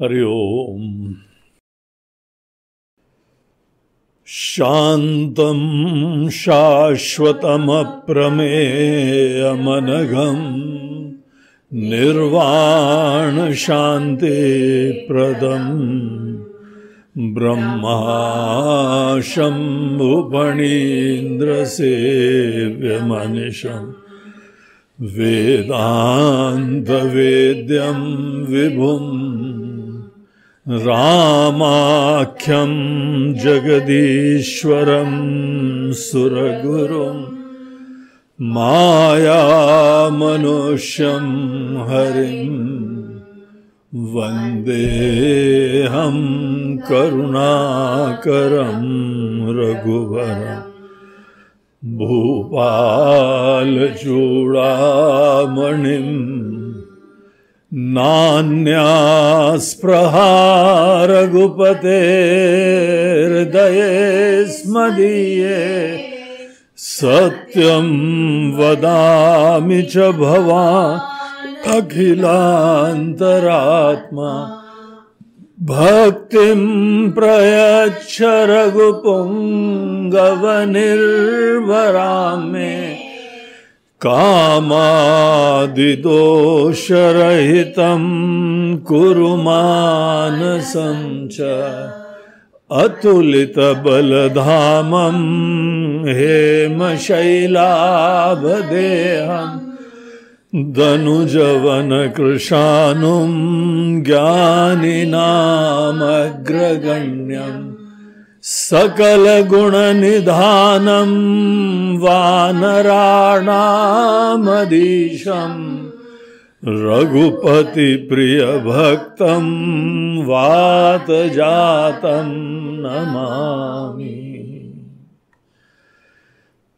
हरि ओम। शान्तं शाश्वतमप्रमेयमनघं निर्वाणशान्तिप्रदं ब्रह्माशम्भुफणीन्द्रसेव्यमनिशम् वेदान्तवेद्यं विभुम् रामाख्यं जगदीश्वरं सुरगुरुं मायामनुष्यं हरिं वन्देऽहं करुणाकरं रघुवरं भूपालचूडामणिं नान्यास्पृहा रघुपतेर्हृदये स्मदीये सत्यं वदामि च भवान् अखिलान्तरात्मा भक्तिं प्रयच्छ रघुपुङ्गवनिर्भरां मे कामादिदोषरहितं कुरु मानसं च अतुलितबलधामं हेमशैलाभदेहं दनुजवनकृशानुं ज्ञानिनामग्रगण्यं सकलगुणनिधानं वानराणामधीशं रघुपतिप्रियभक्तं वातजातं नमामि।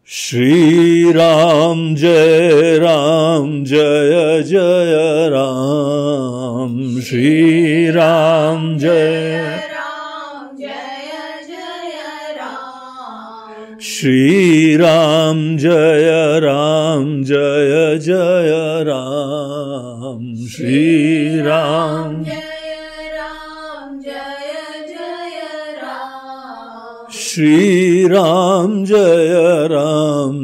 श्रीराम जय राम श्रीराम जय श्रीराम जय राम श्रीराम श्रीराम जय राम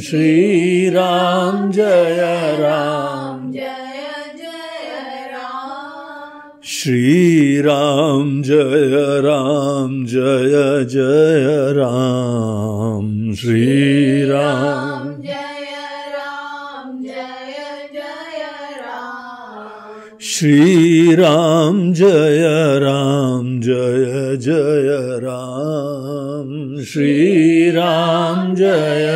श्रीराम जय राम श्रीराम जय राम श्रीराम श्रीराम जय राम श्रीराम जय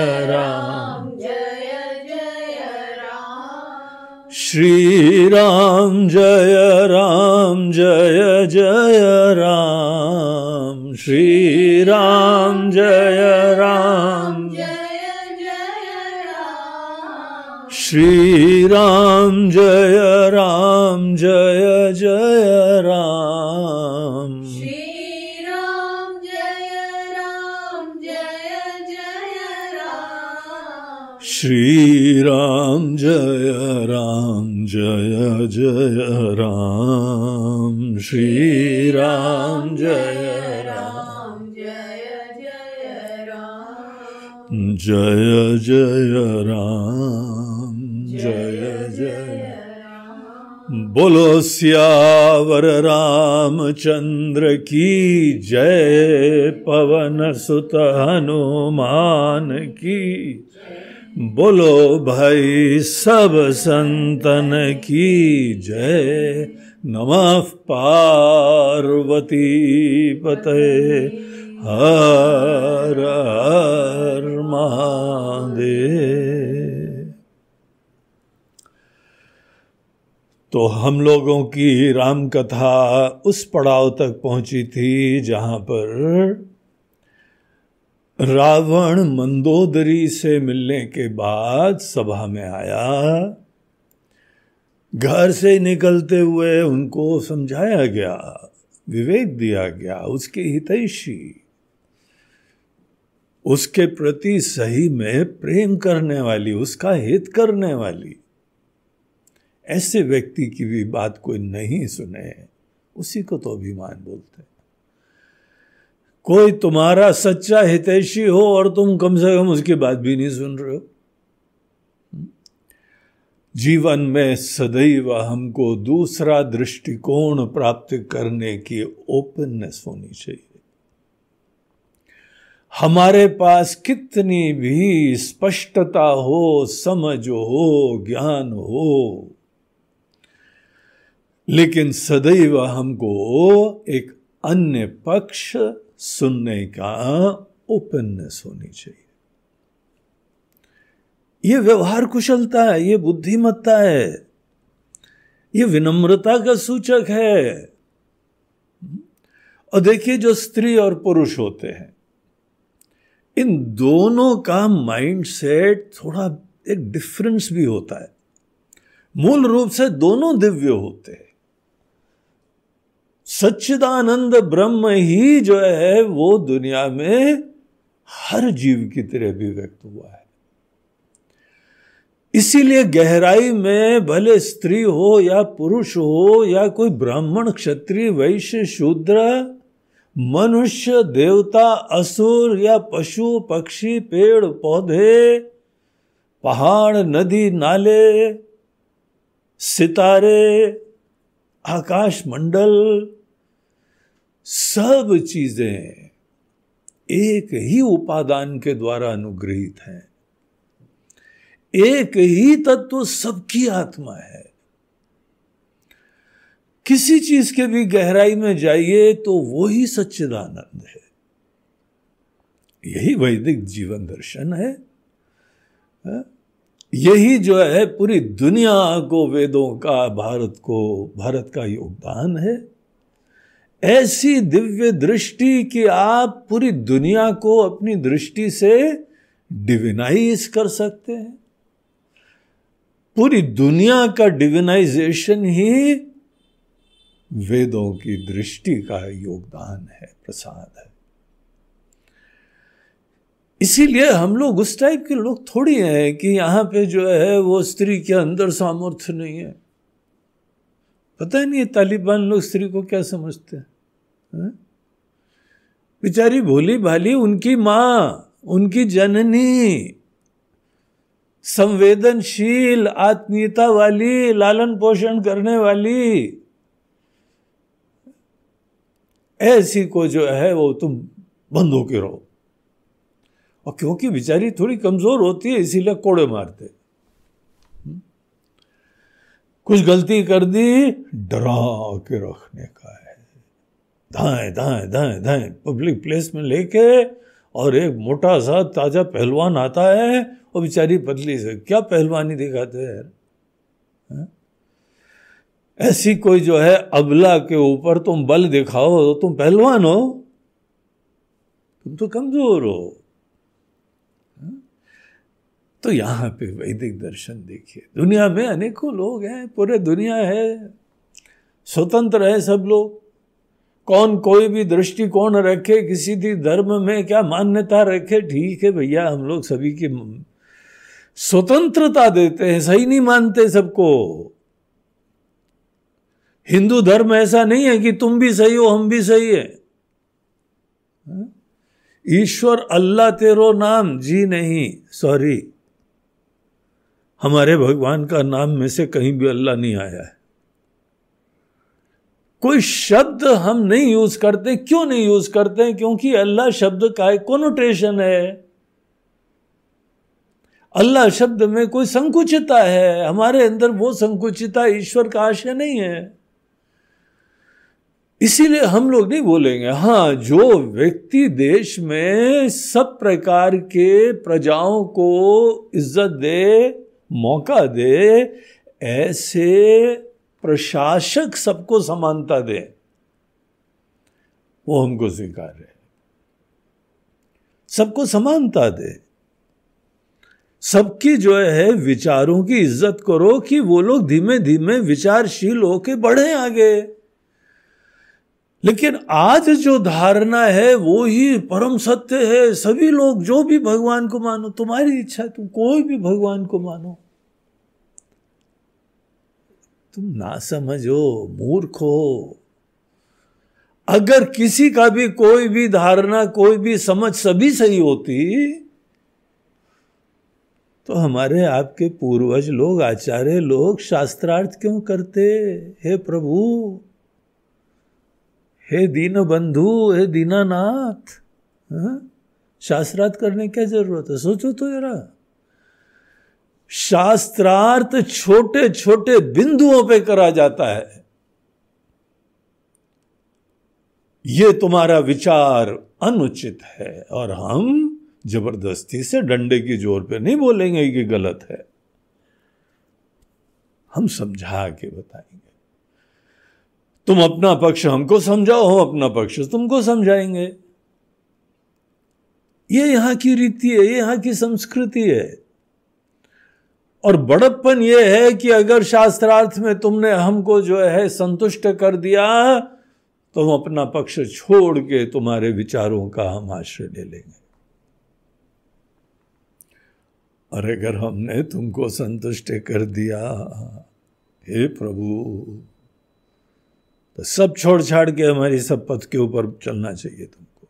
राम श्रीराम जय राम श्रीराम जय राम श्रीराम जय राम श्रीराम जय राम श्रीराम जय राम जय बोलो सियावर रामचंद्र की जय, पवन सुत हनुमान की बोलो भाई सब संतन की जय। नमः पार्वती पतये हर हर महादेव। तो हम लोगों की राम कथा उस पड़ाव तक पहुंची थी जहां पर रावण मंदोदरी से मिलने के बाद सभा में आया। घर से निकलते हुए उनको समझाया गया, विवेक दिया गया, उसके हितैषी, उसके प्रति सही में प्रेम करने वाली, उसका हित करने वाली ऐसे व्यक्ति की भी बात कोई नहीं सुने, उसी को तो अभिमान बोलते हैं। कोई तुम्हारा सच्चा हितैषी हो और तुम कम से कम उसकी बात भी नहीं सुन रहे हो। जीवन में सदैव हमको दूसरा दृष्टिकोण प्राप्त करने की ओपननेस होनी चाहिए। हमारे पास कितनी भी स्पष्टता हो, समझ हो, ज्ञान हो, लेकिन सदैव हमको एक अन्य पक्ष सुनने का ओपननेस होनी चाहिए। ये व्यवहार कुशलता है, ये बुद्धिमत्ता है, ये विनम्रता का सूचक है। और देखिए, जो स्त्री और पुरुष होते हैं, इन दोनों का माइंडसेट थोड़ा एक डिफरेंस भी होता है। मूल रूप से दोनों दिव्य होते हैं। सच्चिदानंद ब्रह्म ही जो है वो दुनिया में हर जीव की तरह भी व्यक्त हुआ है। इसीलिए गहराई में भले स्त्री हो या पुरुष हो या कोई ब्राह्मण, क्षत्रिय, वैश्य, शूद्र, मनुष्य, देवता, असुर या पशु, पक्षी, पेड़ पौधे, पहाड़, नदी, नाले, सितारे, आकाश मंडल, सब चीजें एक ही उपादान के द्वारा अनुग्रहित हैं। एक ही तत्व सबकी आत्मा है। किसी चीज के भी गहराई में जाइए तो वो ही सच्चिदानंद है। यही वैदिक जीवन दर्शन है। यही जो है पूरी दुनिया को, वेदों का, भारत का योगदान है। ऐसी दिव्य दृष्टि कि आप पूरी दुनिया को अपनी दृष्टि से डिविनाइज कर सकते हैं। पूरी दुनिया का डिविनाइजेशन ही वेदों की दृष्टि का योगदान है, प्रसाद है। इसीलिए हम लोग उस टाइप के लोग थोड़ी हैं कि यहां पे जो है वो स्त्री के अंदर सामर्थ्य नहीं है। पता ही नहीं है तालिबान लोग स्त्री को क्या समझते हैं। बेचारी भोली भाली, उनकी माँ, उनकी जननी, संवेदनशील, आत्मीयता वाली, लालन पोषण करने वाली, ऐसी को जो है वो तुम बंद होके रहो। और क्योंकि बेचारी थोड़ी कमजोर होती है इसीलिए कोड़े मारते। कुछ गलती कर दी, डरा के रखने का है। दाएं दाएं दाएं दाएं पब्लिक प्लेस में लेके, और एक मोटा सा ताजा पहलवान आता है और बेचारी पतली से क्या पहलवानी दिखाते हैं यार। ऐसी कोई जो है अबला के ऊपर तुम बल दिखाओ तो तुम पहलवान हो, तुम तो कमजोर हो। तो यहां पे वैदिक दर्शन देखिए, दुनिया में अनेकों लोग हैं, पूरे दुनिया है, स्वतंत्र है सब लोग। कौन कोई भी दृष्टिकोण रखे, किसी भी धर्म में क्या मान्यता रखे, ठीक है भैया, हम लोग सभी की स्वतंत्रता देते हैं, सही नहीं मानते सबको। हिंदू धर्म ऐसा नहीं है कि तुम भी सही हो हम भी सही है। ईश्वर अल्लाह तेरो नाम, जी नहीं, सॉरी, हमारे भगवान का नाम में से कहीं भी अल्लाह नहीं आया है। कोई शब्द हम नहीं यूज करते। क्यों नहीं यूज करते? क्योंकि अल्लाह शब्द का एक कोनोटेशन है। अल्लाह शब्द में कोई संकुचितता है, हमारे अंदर वो संकुचितता ईश्वर का आशय नहीं है। इसीलिए हम लोग नहीं बोलेंगे। हाँ, जो व्यक्ति देश में सब प्रकार के प्रजाओं को इज्जत दे, मौका दे, ऐसे प्रशासक सबको समानता दे, वो हमको स्वीकार है। सबको समानता दे, सबकी जो है विचारों की इज्जत करो कि वो लोग धीमे धीमे विचारशील होके बढ़े आगे। लेकिन आज जो धारणा है वो ही परम सत्य है। सभी लोग जो भी भगवान को मानो, तुम्हारी इच्छा, तुम कोई भी भगवान को मानो। तुम ना समझो, मूर्ख हो। अगर किसी का भी कोई भी धारणा, कोई भी समझ सभी सही होती तो हमारे आपके पूर्वज लोग, आचार्य लोग शास्त्रार्थ क्यों करते? हे प्रभु, हे दीन बंधु, हे दीनानाथ, शास्त्रार्थ करने क्या जरूरत है? सोचो तो जरा। शास्त्रार्थ छोटे छोटे बिंदुओं पे करा जाता है। ये तुम्हारा विचार अनुचित है और हम जबरदस्ती से डंडे की जोर पे नहीं बोलेंगे कि गलत है, हम समझा के बताएंगे। तुम अपना पक्ष हमको समझाओ, हम अपना पक्ष तुमको समझाएंगे। ये यहां की रीति है, ये यहां की संस्कृति है। और बड़प्पन ये है कि अगर शास्त्रार्थ में तुमने हमको जो है संतुष्ट कर दिया तो हम अपना पक्ष छोड़ के तुम्हारे विचारों का हम आश्रय ले लेंगे। और अगर हमने तुमको संतुष्ट कर दिया, हे प्रभु, तो सब छोड़ छाड़ के हमारी सब पथ के ऊपर चलना चाहिए तुमको।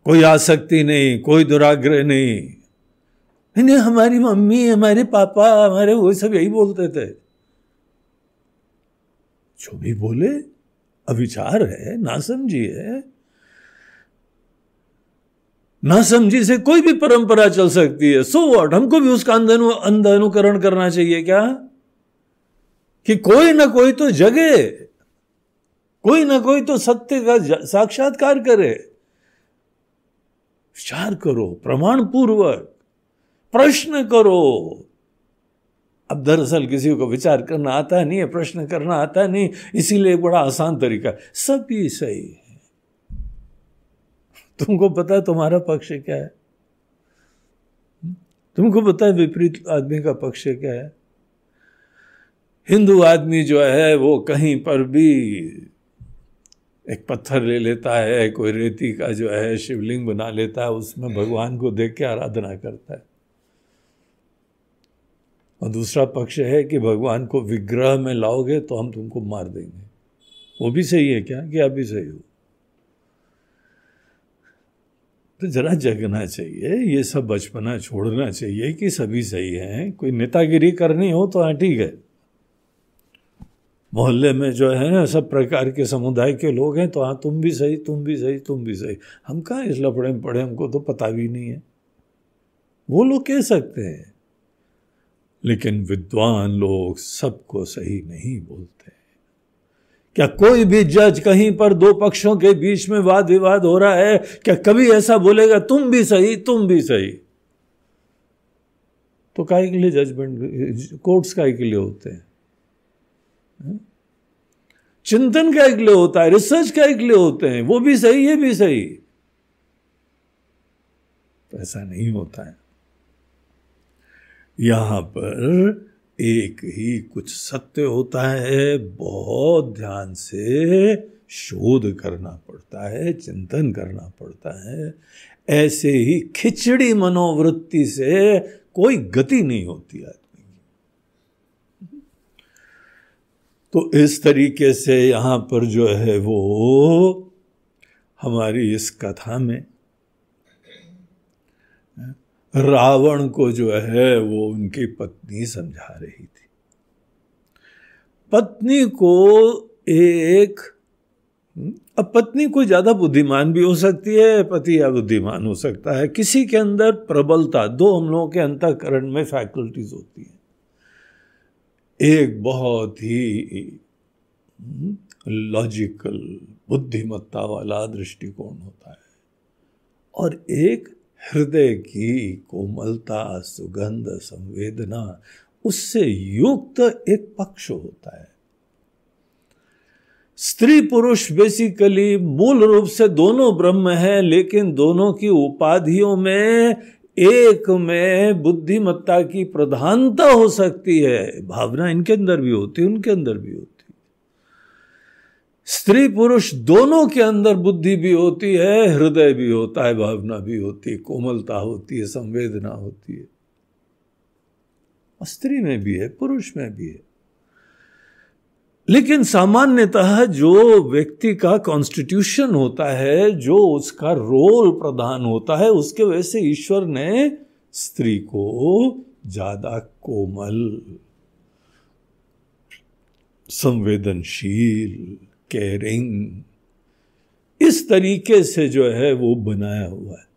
कोई आसक्ति नहीं, कोई दुराग्रह नहीं। नहीं, हमारी मम्मी, हमारे पापा, हमारे वो सब यही बोलते थे। जो भी बोले अविचार है, नासमझी है। नासमझी से कोई भी परंपरा चल सकती है। सो व्हाट, हमको भी उसका अंध अनुकरण करना चाहिए क्या? कि कोई ना कोई तो जगे, कोई ना कोई तो सत्य का साक्षात्कार करे। विचार करो, प्रमाण पूर्वक प्रश्न करो। अब दरअसल किसी को विचार करना आता नहीं है, प्रश्न करना आता नहीं, इसीलिए बड़ा आसान तरीका है, सभी सही है। तुमको पता है तुम्हारा पक्ष क्या है? तुमको पता है विपरीत आदमी का पक्ष क्या है? हिंदू आदमी जो है वो कहीं पर भी एक पत्थर ले लेता है, कोई रेती का जो है शिवलिंग बना लेता है, उसमें भगवान को देख के आराधना करता है। और दूसरा पक्ष है कि भगवान को विग्रह में लाओगे तो हम तुमको मार देंगे। वो भी सही है क्या कि आप भी सही हो? तो जरा जगना चाहिए, ये सब बचपना छोड़ना चाहिए कि सभी सही हैं। कोई नेतागिरी करनी हो तो हाँ ठीक है, मोहल्ले में जो है ना सब प्रकार के समुदाय के लोग हैं तो हाँ तुम भी सही, तुम भी सही, तुम भी सही। हम कहाँ इस लफड़े में पड़े, हमको तो पता भी नहीं है। वो लोग कह सकते हैं, लेकिन विद्वान लोग सबको सही नहीं बोलते। क्या कोई भी जज कहीं पर दो पक्षों के बीच में वाद विवाद हो रहा है, क्या कभी ऐसा बोलेगा तुम भी सही, तुम भी सही? तो काहे के लिए जजमेंट, कोर्ट्स काहे के लिए होते हैं? चिंतन क्या के लिए होता है, रिसर्च क्या के लिए होते हैं? वो भी सही, ये भी सही। तो ऐसा नहीं होता है। यहां पर एक ही कुछ सत्य होता है, बहुत ध्यान से शोध करना पड़ता है, चिंतन करना पड़ता है। ऐसे ही खिचड़ी मनोवृत्ति से कोई गति नहीं होती आदमी की। तो इस तरीके से यहां पर जो है वो हमारी इस कथा में रावण को जो है वो उनकी पत्नी समझा रही थी। पत्नी को अब पत्नी कोई ज्यादा बुद्धिमान भी हो सकती है, पति या बुद्धिमान हो सकता है। किसी के अंदर प्रबलता, दो हम लोगों के अंतःकरण में फैकल्टीज होती हैं। एक बहुत ही लॉजिकल बुद्धिमत्ता वाला दृष्टिकोण होता है और एक हृदय की कोमलता, सुगंध, संवेदना, उससे युक्त एक पक्ष होता है। स्त्री पुरुष बेसिकली मूल रूप से दोनों ब्रह्म है, लेकिन दोनों की उपाधियों में एक में बुद्धिमत्ता की प्रधानता हो सकती है। भावना इनके अंदर भी होती है, उनके अंदर भी होती है। स्त्री पुरुष दोनों के अंदर बुद्धि भी होती है, हृदय भी होता है, भावना भी होती है, कोमलता होती है, संवेदना होती है। स्त्री में भी है, पुरुष में भी है। लेकिन सामान्यतः जो व्यक्ति का कॉन्स्टिट्यूशन होता है, जो उसका रोल प्रधान होता है, उसके वजह से ईश्वर ने स्त्री को ज्यादा कोमल, संवेदनशील, केयरिंग, इस तरीके से जो है वो बनाया हुआ है।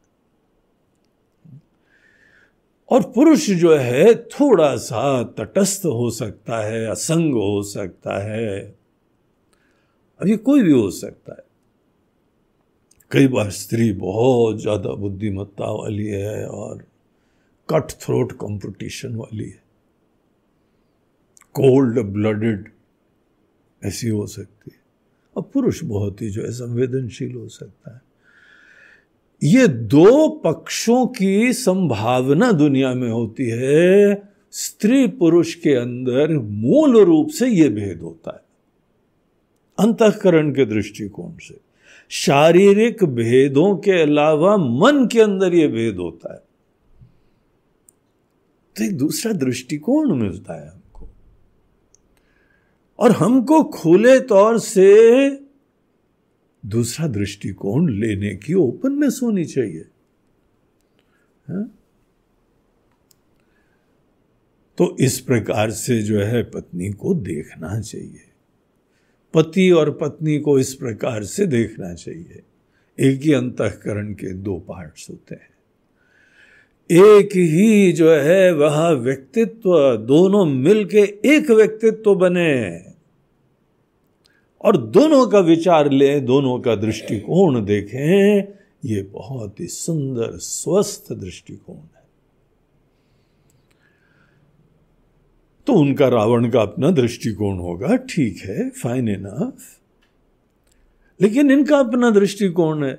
और पुरुष जो है थोड़ा सा तटस्थ हो सकता है, असंग हो सकता है, अब ये कोई भी हो सकता है। कई बार स्त्री बहुत ज्यादा बुद्धिमत्ता वाली है और कट थ्रोट कंपटीशन वाली है, कोल्ड ब्लडेड ऐसी हो सकती है। और पुरुष बहुत ही जो है संवेदनशील हो सकता है। ये दो पक्षों की संभावना दुनिया में होती है। स्त्री पुरुष के अंदर मूल रूप से यह भेद होता है, अंतःकरण के दृष्टिकोण से। शारीरिक भेदों के अलावा मन के अंदर यह भेद होता है, तो एक दूसरा दृष्टिकोण मिलता है हमको, और हमको खुले तौर से दूसरा दृष्टिकोण लेने की ओपननेस होनी चाहिए। है? तो इस प्रकार से जो है पत्नी को देखना चाहिए, पति और पत्नी को इस प्रकार से देखना चाहिए। एक ही अंतःकरण के दो पार्ट्स होते हैं, एक ही जो है वह व्यक्तित्व, दोनों मिलके एक व्यक्तित्व बने और दोनों का विचार लें, दोनों का दृष्टिकोण देखें। ये बहुत ही सुंदर स्वस्थ दृष्टिकोण है। तो उनका रावण का अपना दृष्टिकोण होगा, ठीक है, फाइन इनफ, लेकिन इनका अपना दृष्टिकोण है,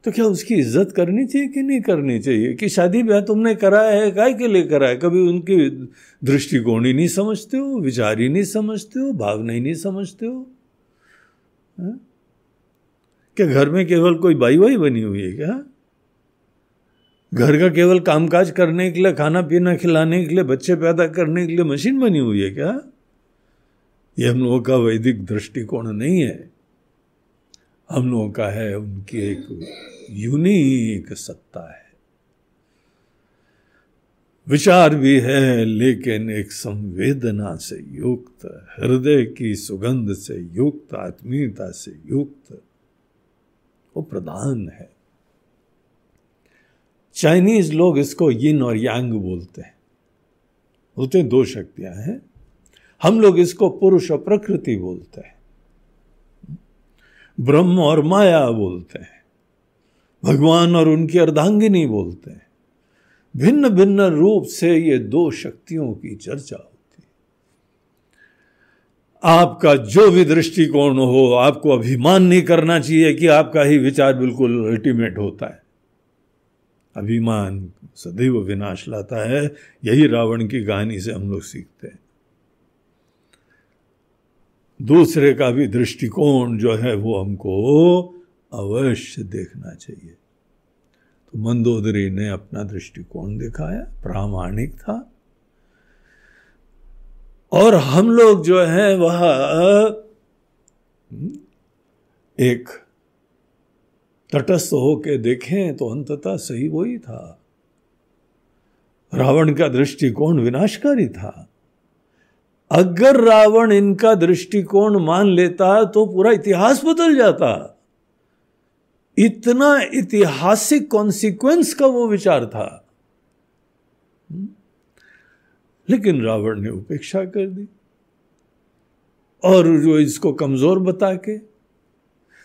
तो क्या उसकी इज्जत करनी चाहिए कि नहीं करनी चाहिए? कि शादी ब्याह तुमने कराया है, काहे के लिए कराया? कभी उनकी दृष्टिकोण ही नहीं समझते हो, विचार ही नहीं समझते हो, भावना ही नहीं समझते हो। है? क्या घर में केवल कोई बाई वाई बनी हुई है क्या? घर का केवल कामकाज करने के लिए, खाना पीना खिलाने के लिए, बच्चे पैदा करने के लिए मशीन बनी हुई है क्या? ये हम लोगों का वैदिक दृष्टिकोण नहीं है। हम लोगों का है उनकी एक यूनिक सत्ता है, विचार भी है, लेकिन एक संवेदना से युक्त, हृदय की सुगंध से युक्त, आत्मीयता से युक्त वो प्रधान है। चाइनीज लोग इसको यिन और यांग बोलते हैं, बोलते दो शक्तियां हैं। हम लोग इसको पुरुष और प्रकृति बोलते हैं, ब्रह्म और माया बोलते हैं, भगवान और उनकी अर्धांगिनी बोलते हैं। भिन्न भिन्न रूप से ये दो शक्तियों की चर्चा होती है। आपका जो भी दृष्टिकोण हो, आपको अभिमान नहीं करना चाहिए कि आपका ही विचार बिल्कुल अल्टीमेट होता है। अभिमान सदैव विनाश लाता है। यही रावण की कहानी से हम लोग सीखते हैं। दूसरे का भी दृष्टिकोण जो है वो हमको अवश्य देखना चाहिए। तो मंदोदरी ने अपना दृष्टिकोण दिखाया, प्रामाणिक था, और हम लोग जो है वह एक तटस्थ होके देखें तो अंततः सही वही था। रावण का दृष्टिकोण विनाशकारी था। अगर रावण इनका दृष्टिकोण मान लेता तो पूरा इतिहास बदल जाता। इतना ऐतिहासिक कॉन्सिक्वेंस का वो विचार था, लेकिन रावण ने उपेक्षा कर दी, और जो इसको कमजोर बता के,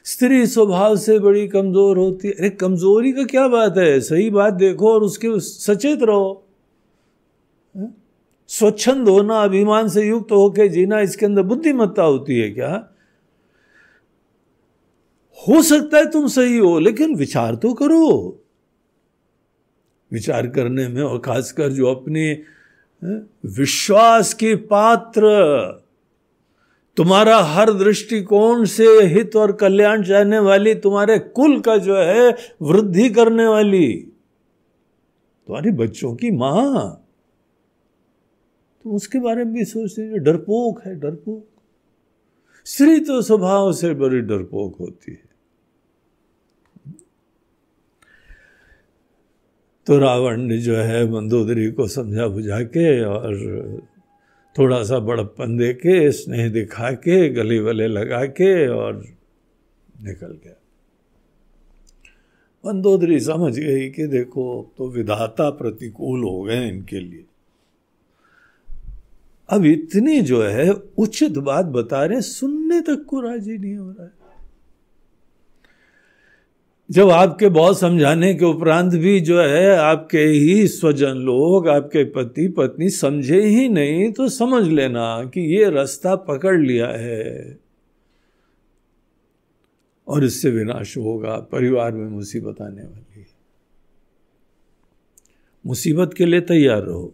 स्त्री स्वभाव से बड़ी कमजोर होती है। अरे कमजोरी का क्या बात है? सही बात देखो और उसके सचेत रहो। स्वच्छंद होना, अभिमान से युक्त होकर जीना, इसके अंदर बुद्धिमत्ता होती है क्या? हो सकता है तुम सही हो, लेकिन विचार तो करो। विचार करने में, और खासकर जो अपने विश्वास के पात्र, तुम्हारा हर दृष्टिकोण से हित और कल्याण चाहने वाली, तुम्हारे कुल का जो है वृद्धि करने वाली, तुम्हारे बच्चों की मां, तुम उसके बारे में भी सोचते हैं, डरपोक है, डरपोक। स्त्री तो स्वभाव से बड़ी डरपोक होती है। तो रावण ने जो है मंदोदरी को समझा बुझा के और थोड़ा सा बड़प्पन दे के, स्नेह दिखा के, गले वले लगा के और निकल गया। मंदोदरी समझ गई कि देखो तो विधाता प्रतिकूल हो गए इनके लिए। अब इतनी जो है उचित बात बता रहे, सुनने तक को राजी नहीं हो रहा है। जब आपके बहुत समझाने के उपरांत भी जो है आपके ही स्वजन लोग, आपके पति पत्नी समझे ही नहीं, तो समझ लेना कि ये रास्ता पकड़ लिया है और इससे विनाश होगा, परिवार में मुसीबत आने वाली है। मुसीबत के लिए तैयार रहो।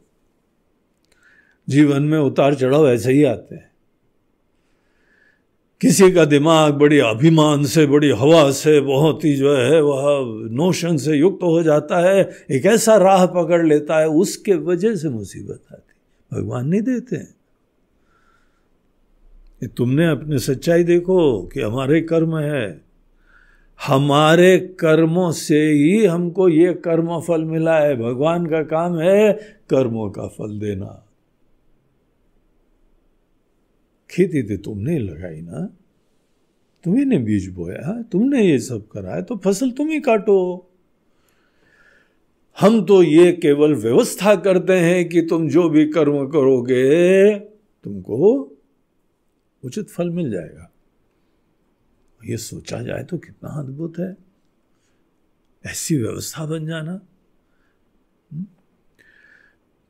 जीवन में उतार चढ़ाव ऐसे ही आते हैं। किसी का दिमाग बड़ी अभिमान से, बड़ी हवा से, बहुत ही जो है वह नोशन से युक्त हो जाता है, एक ऐसा राह पकड़ लेता है, उसके वजह से मुसीबत आती। भगवान नहीं देते हैं। तुमने अपने सच्चाई देखो कि हमारे कर्म है, हमारे कर्मों से ही हमको ये कर्म फल मिला है। भगवान का काम है कर्मों का फल देना। खेती तो तुमने लगाई ना, तुम्ही ने बीज बोया, तुमने ये सब करा है, तो फसल तुम ही काटो। हम तो ये केवल व्यवस्था करते हैं कि तुम जो भी कर्म करोगे तुमको उचित फल मिल जाएगा। ये सोचा जाए तो कितना अद्भुत है, ऐसी व्यवस्था बन जाना।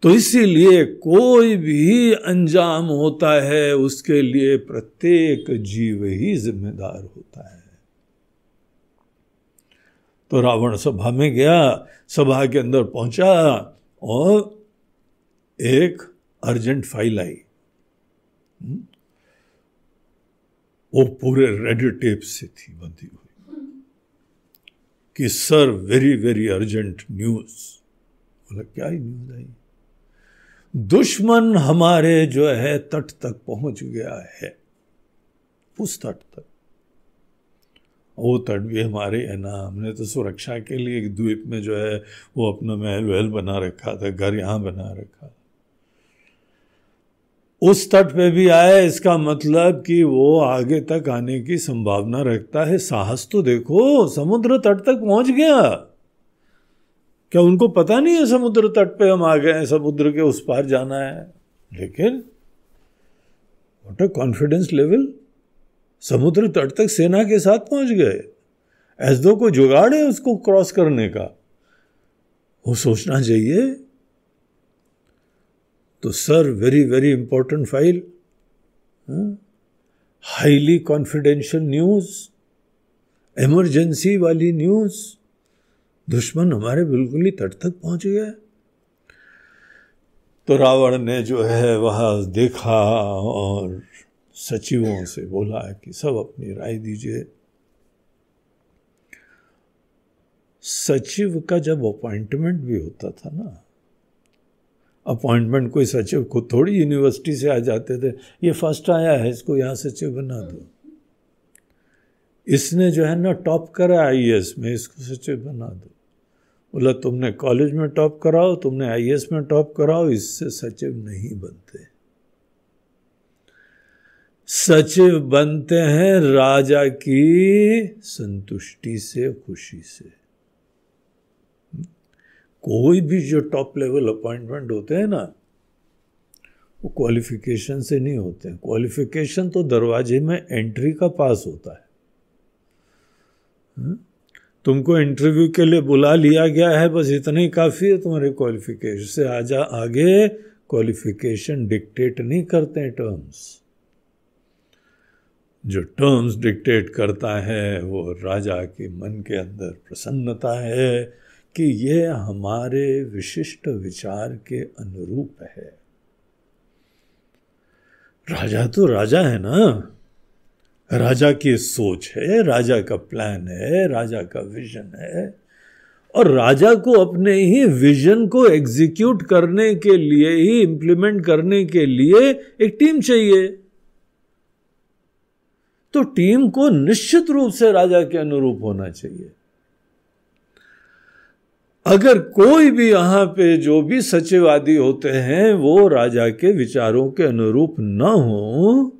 तो इसीलिए कोई भी अंजाम होता है उसके लिए प्रत्येक जीव ही जिम्मेदार होता है। तो रावण सभा में गया, सभा के अंदर पहुंचा और एक अर्जेंट फाइल आई। वो पूरे रेड टेप से थी बंधी हुई कि sir very very urgent news. बोला क्या ही न्यूज आई? दुश्मन हमारे जो है तट तक पहुंच गया है, उस तट तक। वो तट भी हमारे है ना, हमने तो सुरक्षा के लिए एक द्वीप में जो है वो अपना महल वहल बना रखा था, घर यहां बना रखा। उस तट पे भी आए, इसका मतलब कि वो आगे तक आने की संभावना रखता है। साहस तो देखो, समुद्र तट तक पहुंच गया। क्या उनको पता नहीं है समुद्र तट पे हम आ गए हैं, समुद्र के उस पार जाना है? लेकिन व्हाट अ कॉन्फिडेंस लेवल, समुद्र तट तक सेना के साथ पहुंच गए, ऐसे दो कोई जुगाड़ है उसको क्रॉस करने का। वो सोचना चाहिए। तो sir very very important file, highly confidential news, emergency वाली न्यूज, दुश्मन हमारे बिल्कुल ही तट तक पहुंच गया। तो रावण ने जो है वह देखा और सचिवों से बोला कि सब अपनी राय दीजिए। सचिव का जब अपॉइंटमेंट भी होता था ना, अपॉइंटमेंट कोई सचिव खुद थोड़ी यूनिवर्सिटी से आ जाते थे, ये फर्स्ट आया है इसको यहाँ सचिव बना दो, इसने जो है ना टॉप करा आईएएस में, इसको सचिव बना दो। बोला तुमने कॉलेज में टॉप कराओ, तुमने आईएएस में टॉप कराओ, इससे सचिव नहीं बनते। सचिव बनते हैं राजा की संतुष्टि से, खुशी से। कोई भी जो टॉप लेवल अपॉइंटमेंट होते हैं ना, वो क्वालिफिकेशन से नहीं होते हैं। क्वालिफिकेशन तो दरवाजे में एंट्री का पास होता है। तुमको इंटरव्यू के लिए बुला लिया गया है, बस इतना ही काफ़ी है तुम्हारे क्वालिफिकेशन से। आगे क्वालिफिकेशन डिक्टेट नहीं करते हैं टर्म्स। जो टर्म्स डिक्टेट करता है वो राजा के मन के अंदर प्रसन्नता है कि ये हमारे विशिष्ट विचार के अनुरूप है। राजा तो राजा है ना, राजा की सोच है, राजा का प्लान है, राजा का विजन है, और राजा को अपने ही विजन को एग्जीक्यूट करने के लिए ही, इंप्लीमेंट करने के लिए एक टीम चाहिए। तो टीम को निश्चित रूप से राजा के अनुरूप होना चाहिए। अगर कोई भी यहां पे जो भी सचिवादी होते हैं वो राजा के विचारों के अनुरूप ना हो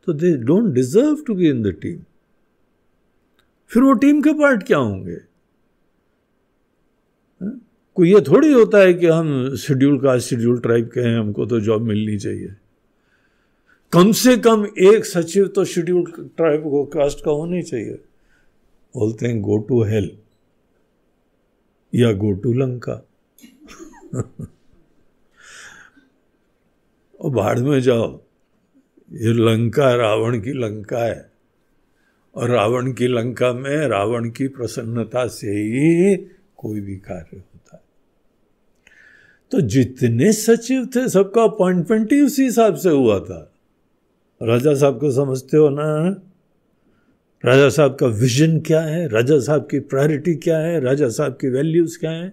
तो they don't deserve to be in the team. फिर वो टीम के पार्ट क्या होंगे? कोई ये थोड़ी होता है कि हम शेड्यूल कास्ट शेड्यूल ट्राइब के हैं, हमको तो जॉब मिलनी चाहिए। कम से कम एक सचिव तो शेड्यूल ट्राइब को कास्ट का होना ही चाहिए। बोलते हैं गो टू हेल या गो टू लंका। और बाढ़ में जाओ, ये लंका रावण की लंका है, और रावण की लंका में रावण की प्रसन्नता से ही कोई भी कार्य होता है। तो जितने सचिव थे सबका अपॉइंटमेंट ही उसी हिसाब से हुआ था। राजा साहब को समझते हो ना? राजा साहब का विजन क्या है, राजा साहब की प्रायोरिटी क्या है, राजा साहब की वैल्यूज क्या है,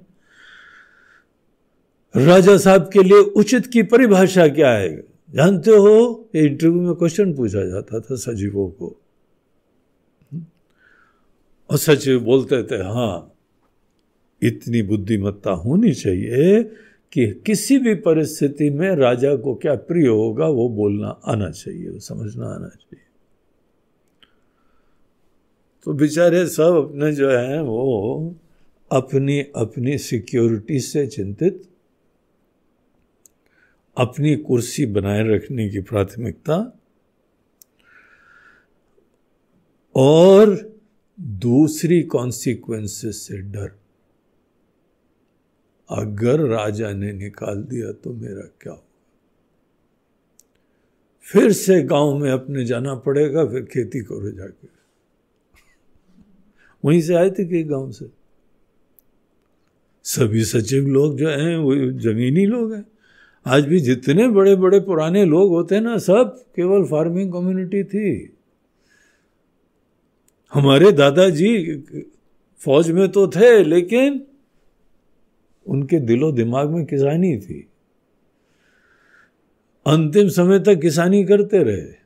राजा साहब के लिए उचित की परिभाषा क्या है। जानते हो, ये इंटरव्यू में क्वेश्चन पूछा जाता था सचिवों को, और सचिव बोलते थे हाँ, इतनी बुद्धिमत्ता होनी चाहिए कि किसी भी परिस्थिति में राजा को क्या प्रिय होगा वो बोलना आना चाहिए, वो समझना आना चाहिए। तो बेचारे सब अपने जो है वो अपनी अपनी सिक्योरिटी से चिंतित, अपनी कुर्सी बनाए रखने की प्राथमिकता, और दूसरी कॉन्सिक्वेंसेस से डर। अगर राजा ने निकाल दिया तो मेरा क्या होगा? फिर से गांव में अपने जाना पड़ेगा, फिर खेती करो जाके। वहीं से आए थे कि गांव से सभी सचिव लोग जो हैं वो जमीनी लोग हैं। आज भी जितने बड़े बड़े पुराने लोग होते हैं ना, सब केवल फार्मिंग कम्युनिटी थी। हमारे दादाजी फौज में तो थे, लेकिन उनके दिलो दिमाग में किसानी थी। अंतिम समय तक किसानी करते रहे।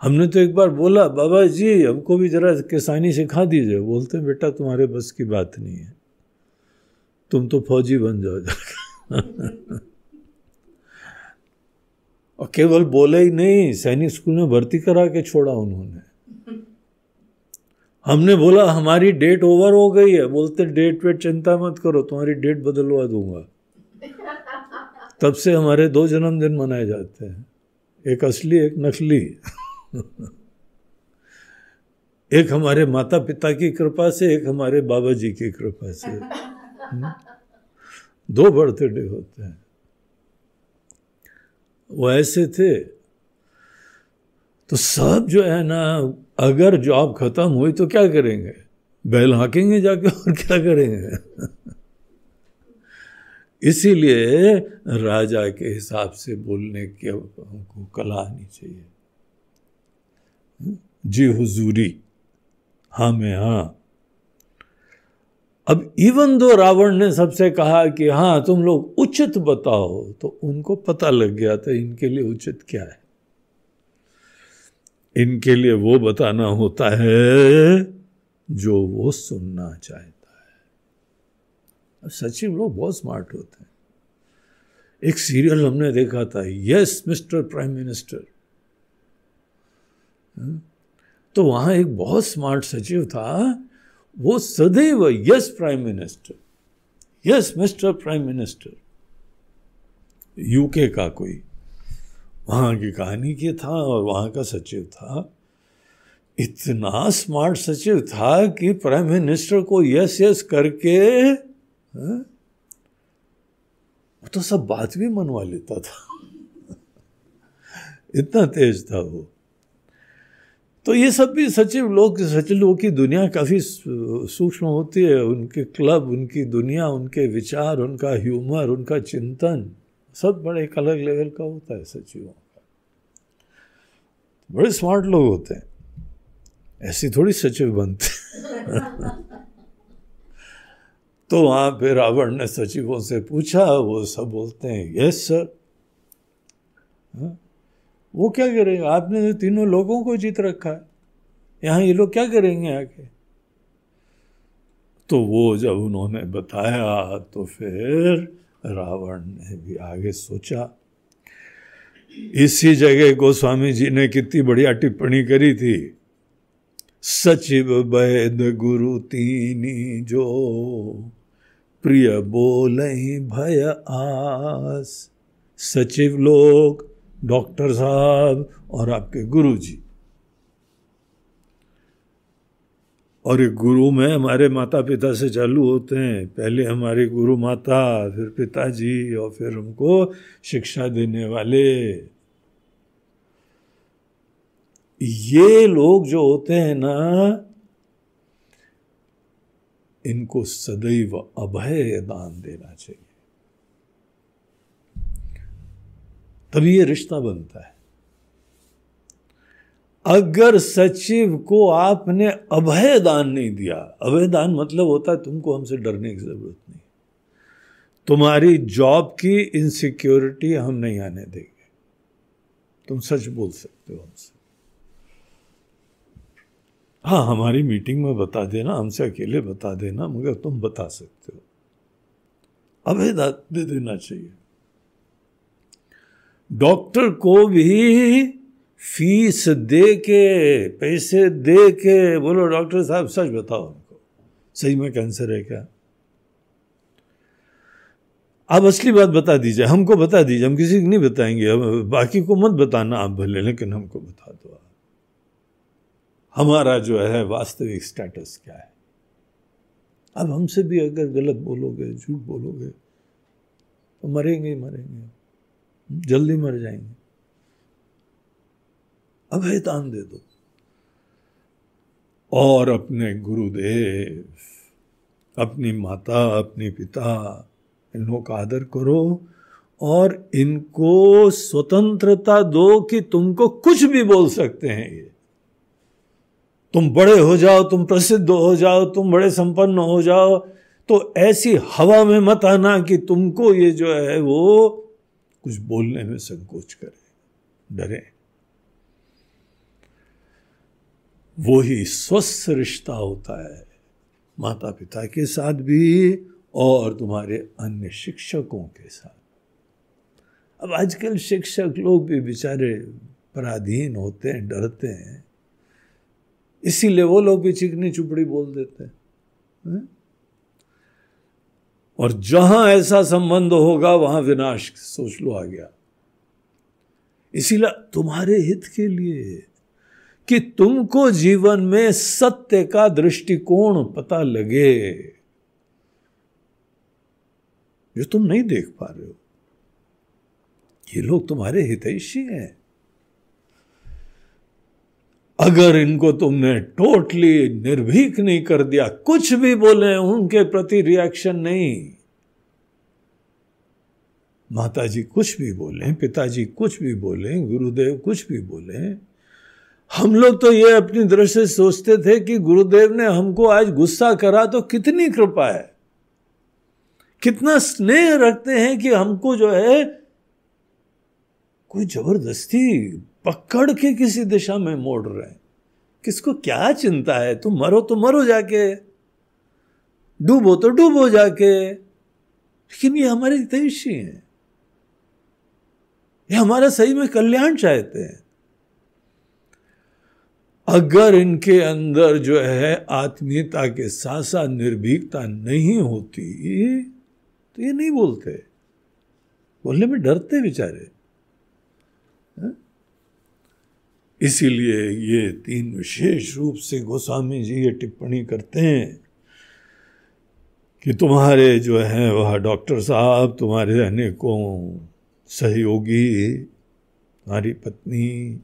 हमने तो एक बार बोला, बाबा जी हमको भी जरा किसानी सिखा दीजिए। बोलते बेटा तुम्हारे बस की बात नहीं है, तुम तो फौजी बन जाओ जाकर। और केवल बोले ही नहीं, सैनिक स्कूल में भर्ती करा के छोड़ा उन्होंने। हमने बोला हमारी डेट ओवर हो गई है। बोलते डेट वेट चिंता मत करो, तुम्हारी डेट बदलवा दूंगा। तब से हमारे 2 जन्मदिन मनाए जाते हैं, एक असली एक नकली। एक हमारे माता पिता की कृपा से, एक हमारे बाबा जी की कृपा से। 2 बर्थडे होते हैं। वो ऐसे थे। तो सब जो है ना, अगर जॉब खत्म हुई तो क्या करेंगे? बैल हाँकेंगे जाके, और क्या करेंगे? इसीलिए राजा के हिसाब से बोलने की हमको कला आनी चाहिए। जी हुजूरी, हाँ में हाँ। अब इवन दो रावण ने सबसे कहा कि हाँ तुम लोग उचित बताओ, तो उनको पता लग गया था इनके लिए उचित क्या है। इनके लिए वो बताना होता है जो वो सुनना चाहता है। अब सचिव लोग बहुत स्मार्ट होते हैं। एक सीरियल हमने देखा था, यस मिस्टर प्राइम मिनिस्टर। तो वहां एक बहुत स्मार्ट सचिव था, वो सदैव yes prime minister, yes mister prime minister. UK का कोई वहां की कहानी की था और वहां का सचिव था। इतना स्मार्ट सचिव था कि प्राइम मिनिस्टर को यस यस करके वो तो सब बात भी मनवा लेता था। इतना तेज था वो। तो ये सब भी सचिवों की दुनिया काफी सूक्ष्म होती है। उनके क्लब, उनकी दुनिया, उनके विचार, उनका ह्यूमर, उनका चिंतन, सब बड़े एक अलग लेवल का होता है सचिवों का। बड़े स्मार्ट लोग होते हैं, ऐसी थोड़ी सचिव बनते। तो वहां पे रावण ने सचिवों से पूछा, वो सब बोलते हैं यस सर। वो क्या करेंगे, आपने तीनों लोगों को जीत रखा है, यहाँ ये लोग क्या करेंगे आके। तो वो जब उन्होंने बताया तो फिर रावण ने भी आगे सोचा। इसी जगह गोस्वामी जी ने कितनी बढ़िया टिप्पणी करी थी, सचिव वैद गुरु तीनी जो प्रिय बोलहि भय आस। सचिव लोग, डॉक्टर साहब और आपके गुरु जी, और एक गुरु में हमारे माता पिता से चालू होते हैं, पहले हमारे गुरु माता, फिर पिताजी, और फिर हमको शिक्षा देने वाले। ये लोग जो होते हैं ना, इनको सदैव अभय दान देना चाहिए, तभी ये रिश्ता बनता है। अगर सचिव को आपने अभय दान नहीं दिया, अभय दान मतलब होता है तुमको हमसे डरने की जरूरत नहीं, तुम्हारी जॉब की इनसिक्योरिटी हम नहीं आने देंगे, तुम सच बोल सकते हो हमसे। हाँ, हमारी मीटिंग में बता देना, हमसे अकेले बता देना, मगर तुम बता सकते हो, अभय दान दे देना चाहिए। डॉक्टर को भी फीस दे के, पैसे दे के बोलो डॉक्टर साहब सच बताओ हमको, सही में कैंसर है क्या, आप असली बात बता दीजिए, हमको बता दीजिए, हम किसी को नहीं बताएंगे, बाकी को मत बताना आप भले, लेकिन हमको बता दो हमारा जो है वास्तविक स्टेटस क्या है। अब हमसे भी अगर गलत बोलोगे, झूठ बोलोगे, तो मरेंगे ही मरेंगे, जल्दी मर जाएंगे। अभय दान दे दो, और अपने गुरुदेव, अपनी माता, अपने पिता, इन लोगों का आदर करो, और इनको स्वतंत्रता दो कि तुमको कुछ भी बोल सकते हैं ये। तुम बड़े हो जाओ, तुम प्रसिद्ध हो जाओ, तुम बड़े संपन्न हो जाओ, तो ऐसी हवा में मत आना कि तुमको ये जो है वो कुछ बोलने में संकोच करे, डरे। वो ही स्वस्थ रिश्ता होता है माता पिता के साथ भी और तुम्हारे अन्य शिक्षकों के साथ। अब आजकल शिक्षक लोग भी बेचारे पराधीन होते हैं, डरते हैं, इसीलिए वो लोग भी चिकनी चुपड़ी बोल देते हैं। और जहां ऐसा संबंध होगा वहां विनाश सोच लो आ गया। इसीलिए तुम्हारे हित के लिए कि तुमको जीवन में सत्य का दृष्टिकोण पता लगे, जो तुम नहीं देख पा रहे हो, ये लोग तुम्हारे हितैषी हैं। अगर इनको तुमने टोटली निर्भीक नहीं कर दिया, कुछ भी बोले उनके प्रति रिएक्शन नहीं, माताजी कुछ भी बोले, पिताजी कुछ भी बोले, गुरुदेव कुछ भी बोले, हम लोग तो ये अपनी दृष्टि से सोचते थे कि गुरुदेव ने हमको आज गुस्सा करा तो कितनी कृपा है, कितना स्नेह रखते हैं कि हमको जो है कोई जबरदस्ती पकड़ के किसी दिशा में मोड़ रहे हैं। किसको क्या चिंता है, तुम मरो तो मरो जाके, डूबो तो डूबो जाके, लेकिन ये हमारे हितैषी हैं, ये हमारा सही में कल्याण चाहते हैं। अगर इनके अंदर जो है आत्मीयता के साथ साथ निर्भीकता नहीं होती तो ये नहीं बोलते, बोलने में डरते बेचारे। इसीलिए ये तीन विशेष रूप से गोस्वामी जी ये टिप्पणी करते हैं कि तुम्हारे जो है वह डॉक्टर साहब, तुम्हारे अनेकों सहयोगी, तुम्हारी पत्नी,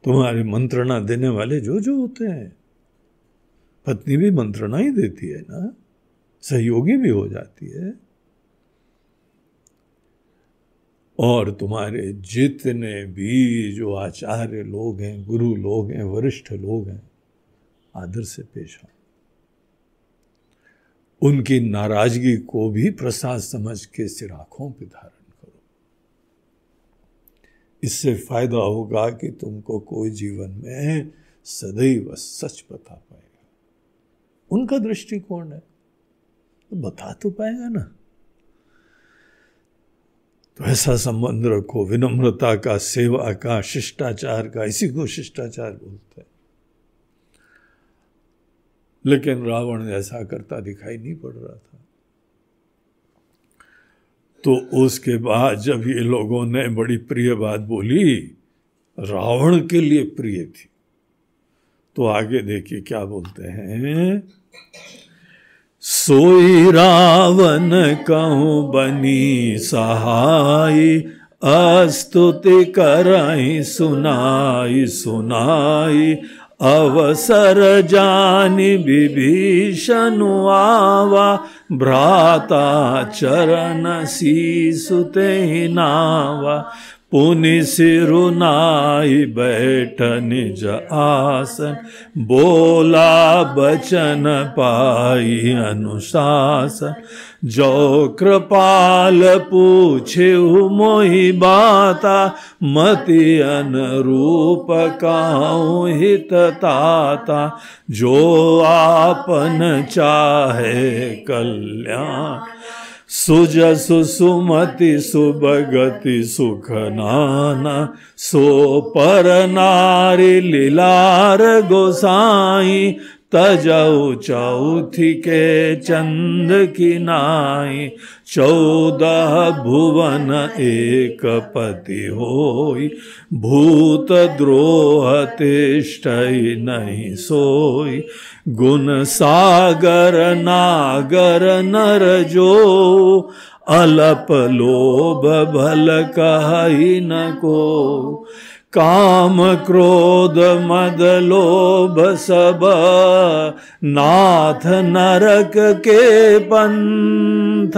तुम्हारे मंत्रणा देने वाले जो जो होते हैं, पत्नी भी मंत्रणा ही देती है ना, सहयोगी भी हो जाती है, और तुम्हारे जितने भी जो आचार्य लोग हैं, गुरु लोग हैं, वरिष्ठ लोग हैं, आदर से पेश आओ, उनकी नाराजगी को भी प्रसाद समझ के सिर आंखों पे धारण करो। इससे फायदा होगा कि तुमको कोई जीवन में सदैव सच बता पाएगा। उनका दृष्टिकोण है तो बता तो पाएगा ना। तो ऐसा संबंध रखो, विनम्रता का, सेवा का, शिष्टाचार का, इसी को शिष्टाचार बोलते हैं। लेकिन रावण ऐसा करता दिखाई नहीं पड़ रहा था। तो उसके बाद जब ये लोगों ने बड़ी प्रिय बात बोली, रावण के लिए प्रिय थी, तो आगे देखिए क्या बोलते हैं। सोई रावण कहूँ बनी सहाय, अस्तुति करहि सुनाई सुनाई, अवसर जानि विभीषण आवा, भ्राता चरण शीसुते नावा, पुनि सिरुनाई बैठ निज आसन, बोला बचन पाई अनुशासन, जो कृपाल पूछे मोहि बाता, मति अनुरूप काहू हित ताता, जो आपन चाहे कल्याण, सुजसु सुमति सुभगति सुख नाना, सो पर नारी लीलार गोसाई, तजऊ चौथी के चंद की नाई, 14 भुवन एक पति होई, भूत द्रोह तिष्ठई नहीं सोई, गुण सागर नागर नर जो, अलप लोभ भल कहि न को, काम क्रोध मद लोभ सब, नाथ नरक के पंथ,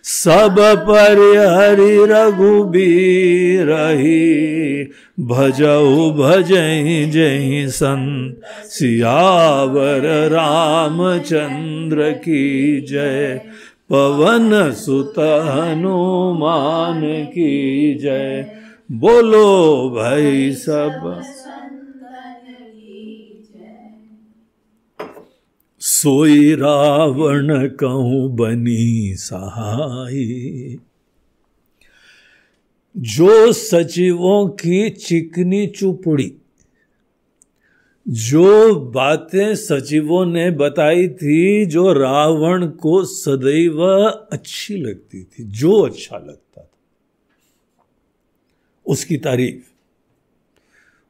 सब परिहरि रघुबीर ही, भजऊ भजहि जहि संत, सियावर रामचंद्र की जय, पवन सुत हनुमान की जय, बोलो भाई सब। सोई रावण कहूँ बनी सहाय, जो सचिवों की चिकनी चुपड़ी, जो बातें सचिवों ने बताई थी, जो रावण को सदैव अच्छी लगती थी, जो अच्छा लगता था, उसकी तारीफ,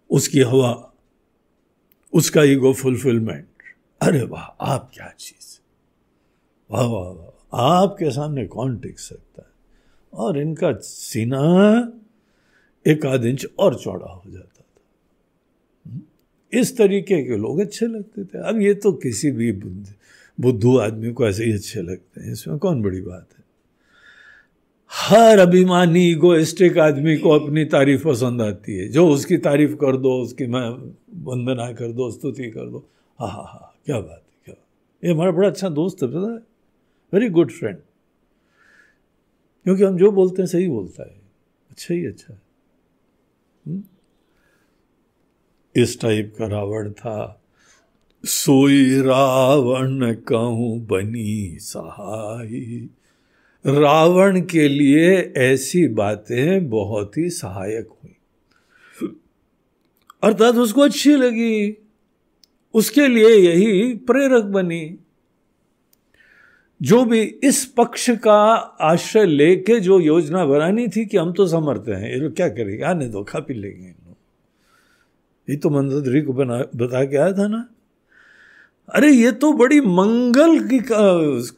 उसकी हवा, उसका ईगो फुलफिलमेंट, अरे वाह आप क्या चीज, वाह वाह वाह, आपके सामने कौन टिक सकता है, और इनका सीना 1 इंच और चौड़ा हो जाता था। इस तरीके के लोग अच्छे लगते थे। अब ये तो किसी भी बुद्धू आदमी को ऐसे ही अच्छे लगते हैं, इसमें कौन बड़ी बात है। हर अभिमानी इगोइस्टिक आदमी को अपनी तारीफ पसंद आती है, जो उसकी तारीफ कर दो, उसकी मैं वंदना कर दो, स्तुति कर दो, हाँ हाँ हाँ क्या बात है, क्या बात। ये हमारा बड़ा अच्छा दोस्त है, पता है, वेरी गुड फ्रेंड, क्योंकि हम जो बोलते हैं सही बोलता है, अच्छा ही अच्छा है। इस टाइप का रावण था। सोई रावण कहूँ बनी सहाय, रावण के लिए ऐसी बातें बहुत ही सहायक हुई, अर्थात उसको अच्छी लगी, उसके लिए यही प्रेरक बनी। जो भी इस पक्ष का आश्रय लेके जो योजना बनानी थी कि हम तो समर्थ हैं, ये लोग क्या करेंगे, आने दो, खा पी लेंगे, ये तो मंदोदरी को बता के आया था ना। अरे ये तो बड़ी मंगल की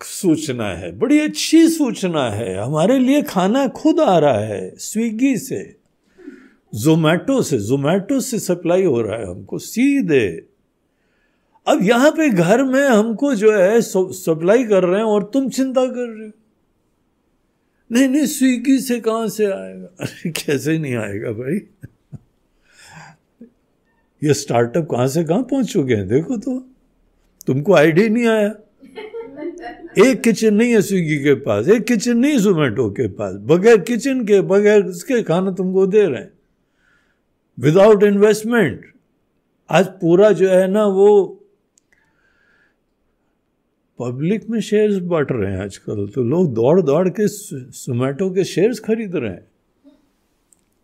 सूचना है, बड़ी अच्छी सूचना है, हमारे लिए खाना खुद आ रहा है, स्विगी से, जोमैटो से सप्लाई हो रहा है हमको सीधे। अब यहां पे घर में हमको जो है सप्लाई कर रहे हैं और तुम चिंता कर रहे हो, नहीं स्विगी से कहां से आएगा। अरे कैसे नहीं आएगा भाई, ये स्टार्टअप कहां से कहां पहुंच चुके हैं, देखो तो, तुमको आइडिया नहीं आया, एक किचन नहीं है स्विगी के पास, एक किचन नहीं जोमेटो के पास, बगैर किचन के, बगैर इसके खाना तुमको दे रहे हैं विदाउट इन्वेस्टमेंट। आज पूरा जो है ना वो पब्लिक में शेयर्स बांट रहे हैं आजकल, तो लोग दौड़ दौड़ के जोमेटो के शेयर्स खरीद रहे हैं।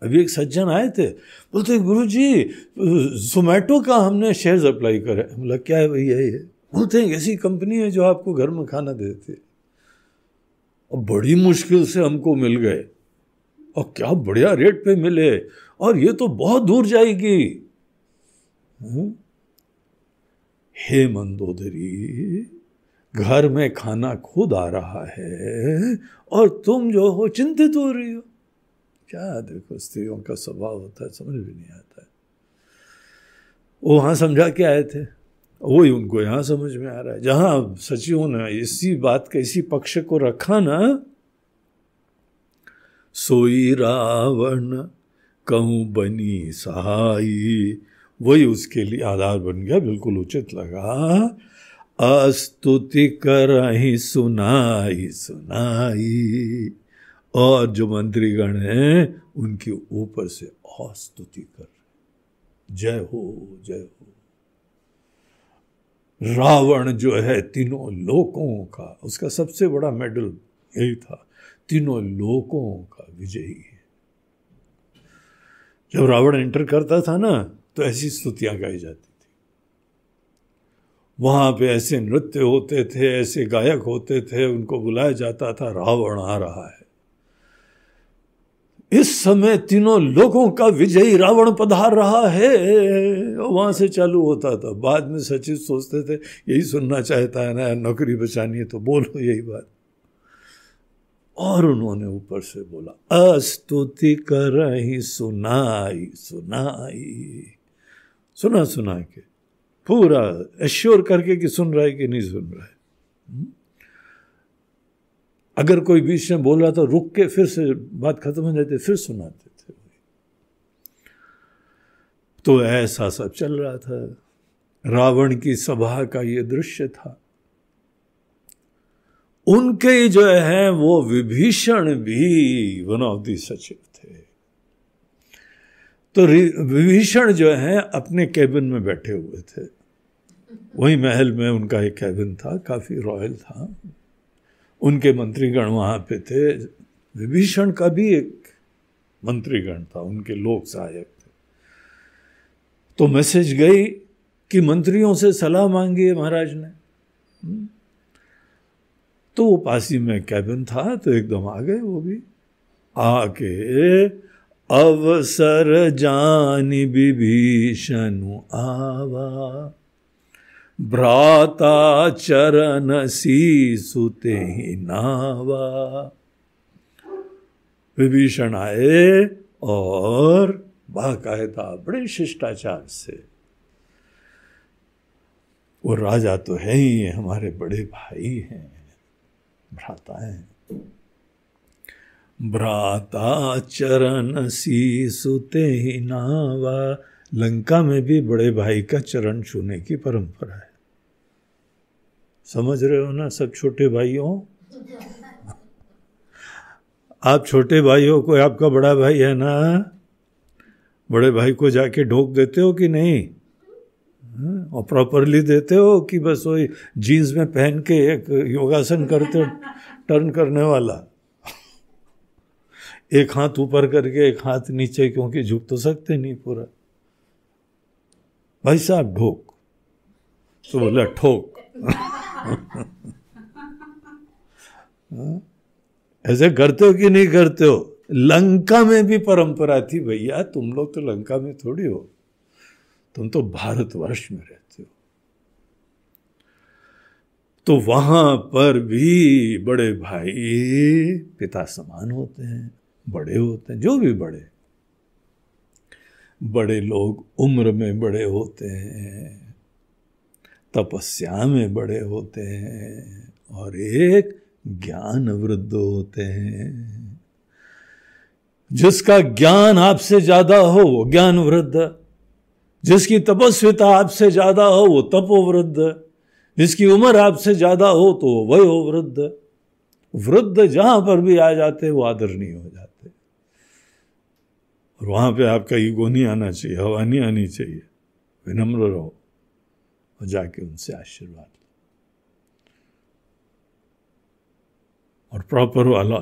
अभी एक सज्जन आए थे, बोलते गुरुजी जोमेटो का हमने शेयर्स अप्लाई करे। बोला क्या है भैया ये? बोलते हैं ऐसी कंपनी है जो आपको घर में खाना देती है, और बड़ी मुश्किल से हमको मिल गए, और क्या बढ़िया रेट पे मिले, और ये तो बहुत दूर जाएगी। हे मंदोदरी, घर में खाना खुद आ रहा है और तुम जो हो चिंतित हो रही हो। क्या देखो स्त्रियों का स्वभाव होता है, समझ भी नहीं आता है। वो वहां समझा के आए थे, वही उनको यहां समझ में आ रहा है। जहां सचिवों ने इसी बात के इसी पक्ष को रखा ना, सोई रावण कहूं बनी सहाई, वही उसके लिए आधार बन गया। बिल्कुल उचित लगा। अस्तुति करहि सुनाई सुनाई, और जो मंत्रीगण हैं उनके ऊपर से और स्तुति कर रहे, जय हो जय हो। रावण जो है तीनों लोकों का, उसका सबसे बड़ा मेडल यही था, तीनों लोकों का विजयी है। जब रावण एंटर करता था ना, तो ऐसी स्तुतियां गाई जाती थी। वहां पे ऐसे नृत्य होते थे, ऐसे गायक होते थे, उनको बुलाया जाता था, रावण आ रहा है, इस समय तीनों लोगों का विजयी रावण पधार रहा है। वहां से चालू होता था। बाद में सचिव सोचते थे यही सुनना चाहता है ना, नौकरी बचानी है तो बोलो यही बात। और उन्होंने ऊपर से बोला, अस्तुति करहि सुनाई सुनाई, सुना सुना के पूरा एश्योर करके कि सुन रहा है कि नहीं सुन रहा है। अगर कोई बीच में बोल रहा तो रुक के फिर से बात खत्म हो जाती, फिर सुनाते थे। तो ऐसा सब चल रहा था। रावण की सभा का ये दृश्य था। उनके जो है वो विभीषण भी वन ऑफ द सचिव थे। तो विभीषण जो है अपने कैबिन में बैठे हुए थे, वही महल में उनका एक कैबिन था, काफी रॉयल था। उनके मंत्रीगण वहां पे थे। विभीषण का भी एक मंत्रीगण था, उनके लोक सहायक थे। तो मैसेज गई कि मंत्रियों से सलाह मांगी है महाराज ने। तो वो पासी में कैबिन था, तो एकदम आ गए वो भी। आके अवसर जानि विभीषण आवा, भ्राता चरण सीसु तेहि नावा। विभीषण आए और बाकायदा बड़े शिष्टाचार से, वो राजा तो है ही, हमारे बड़े भाई हैं, भ्राता हैं। भ्राता चरण सीसु तेहि नावा। लंका में भी बड़े भाई का चरण छूने की परंपरा है। समझ रहे हो ना सब छोटे भाइयों? आप छोटे भाई हो, कोई आपका बड़ा भाई है ना, बड़े भाई को जाके ढोक देते हो कि नहीं? और प्रॉपरली देते हो कि बस वही जीन्स में पहन के एक योगासन करते हो, टर्न करने वाला, एक हाथ ऊपर करके एक हाथ नीचे, क्योंकि झुक तो सकते नहीं पूरा। भाई साहब ढोक, तो बोला ठोक। ऐसे करते हो कि नहीं करते हो? लंका में भी परंपरा थी भैया, तुम लोग तो लंका में थोड़ी हो, तुम तो भारतवर्ष में रहते हो। तो वहां पर भी बड़े भाई पिता समान होते हैं, बड़े होते हैं, जो भी बड़े बड़े लोग उम्र में बड़े होते हैं, तपस्या में बड़े होते हैं, और एक ज्ञान वृद्ध होते हैं। जिसका ज्ञान आपसे ज्यादा हो वो ज्ञान वृद्ध, जिसकी तपस्विता आपसे ज्यादा हो वो तपोवृद्ध, जिसकी उम्र आपसे ज्यादा हो तो वह हो वृद्ध। वृद्ध जहां पर भी आ जाते वो आदरणीय हो जाते, और वहां पे आपका ईगो नहीं आना चाहिए, हवा नहीं आनी चाहिए, विनम्र रहो और जाके उनसे आशीर्वाद लो। और प्रॉपर वाला,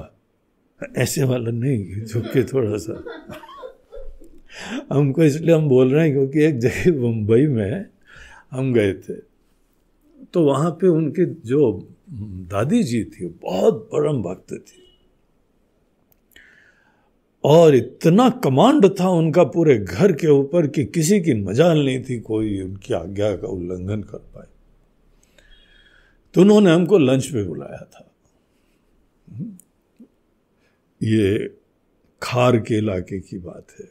ऐसे वाला नहीं झुक के थोड़ा सा। हमको इसलिए हम बोल रहे हैं क्योंकि एक जगह मुंबई में हम गए थे, तो वहाँ पे उनके जो दादी जी थी बहुत परम भक्त थी, और इतना कमांड था उनका पूरे घर के ऊपर कि किसी की मजाल नहीं थी कोई उनकी आज्ञा का उल्लंघन कर पाए। तो उन्होंने हमको लंच पे बुलाया था। ये खार के इलाके की बात है,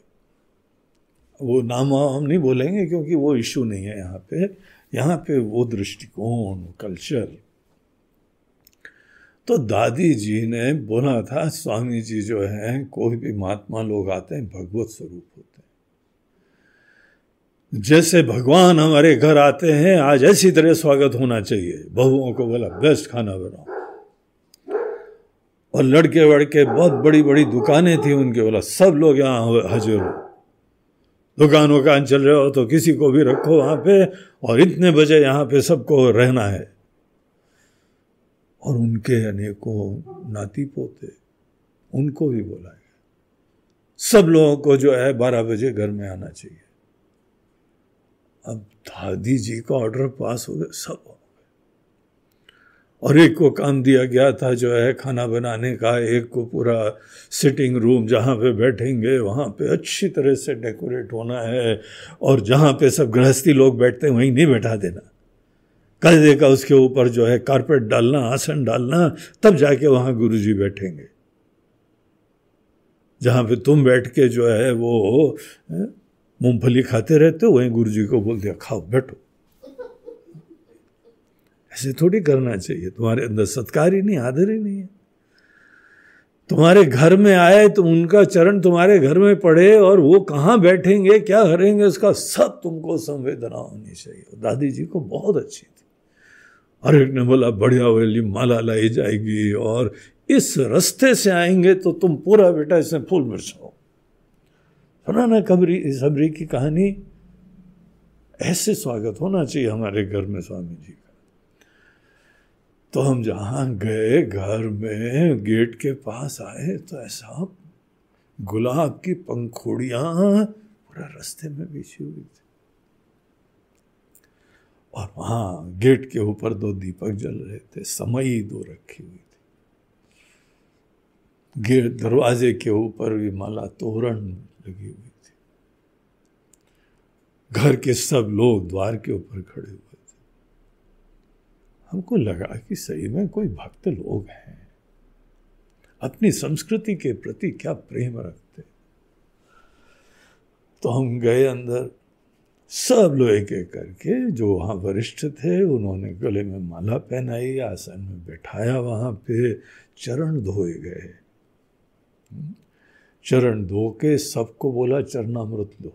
वो नाम हम नहीं बोलेंगे क्योंकि वो इशू नहीं है यहाँ पे। यहाँ पे वो दृष्टिकोण, कल्चर। तो दादी जी ने बोला था, स्वामी जी जो है, कोई भी महात्मा लोग आते हैं भगवत स्वरूप होते हैं, जैसे भगवान हमारे घर आते हैं आज ऐसी तरह स्वागत होना चाहिए। बहुओं को बोला बेस्ट खाना बनाओ, और लड़के वड़के बहुत बड़ी बड़ी दुकानें थी उनके, बोला सब लोग यहाँ हाजिर हो, दुकान वुकान चल रहे हो तो किसी को भी रखो वहाँ पे, और इतने बजे यहाँ पे सबको रहना है। और उनके अनेकों नाती पोते, उनको भी बोला गया सब लोगों को जो है 12 बजे घर में आना चाहिए। अब दादी जी का ऑर्डर पास हो गया, सब हो गए। और एक को काम दिया गया था जो है खाना बनाने का, एक को पूरा सिटिंग रूम जहाँ पे बैठेंगे वहाँ पे अच्छी तरह से डेकोरेट होना है, और जहाँ पे सब गृहस्थी लोग बैठते हैं वहीं नहीं बैठा देना, कायदे का उसके ऊपर जो है कारपेट डालना, आसन डालना, तब जाके वहाँ गुरुजी बैठेंगे। जहाँ पे तुम बैठ के जो है वो मूंगफली खाते रहते हो, वहीं गुरुजी को बोल दिया खाओ बैठो। ऐसे थोड़ी करना चाहिए, तुम्हारे अंदर सत्कार ही नहीं, आदर ही नहीं है। तुम्हारे घर में आए तो उनका चरण तुम्हारे घर में पड़े, और वो कहाँ बैठेंगे क्या करेंगे उसका सब तुमको संवेदना होनी चाहिए। दादी जी को बहुत अच्छी थी। और एक ने बोला बढ़िया वाली माला लाई जाएगी, और इस रास्ते से आएंगे तो तुम पूरा बेटा इसमें फूल मिर्चाओ। सुना ना कबरी सबरी की कहानी? ऐसे स्वागत होना चाहिए हमारे घर में स्वामी जी का। तो हम जहाँ गए घर में गेट के पास आए तो ऐसा गुलाब की पंखुड़ियाँ पूरा रास्ते में बिछी हुई थी, और वहाँ गेट के ऊपर 2 दीपक जल रहे थे, समई 2 रखी हुई थी। गेट दरवाजे के ऊपर भी माला तोरण लगी हुई थी। घर के सब लोग द्वार के ऊपर खड़े हुए थे। हमको लगा कि सही में कोई भक्त लोग हैं, अपनी संस्कृति के प्रति क्या प्रेम रखते। तो हम गए अंदर, सब लोग एक एक करके जो वहाँ वरिष्ठ थे उन्होंने गले में माला पहनाई, आसन में बैठाया, वहाँ पे चरण धोए गए। चरण धो के सबको बोला चरणामृत लो।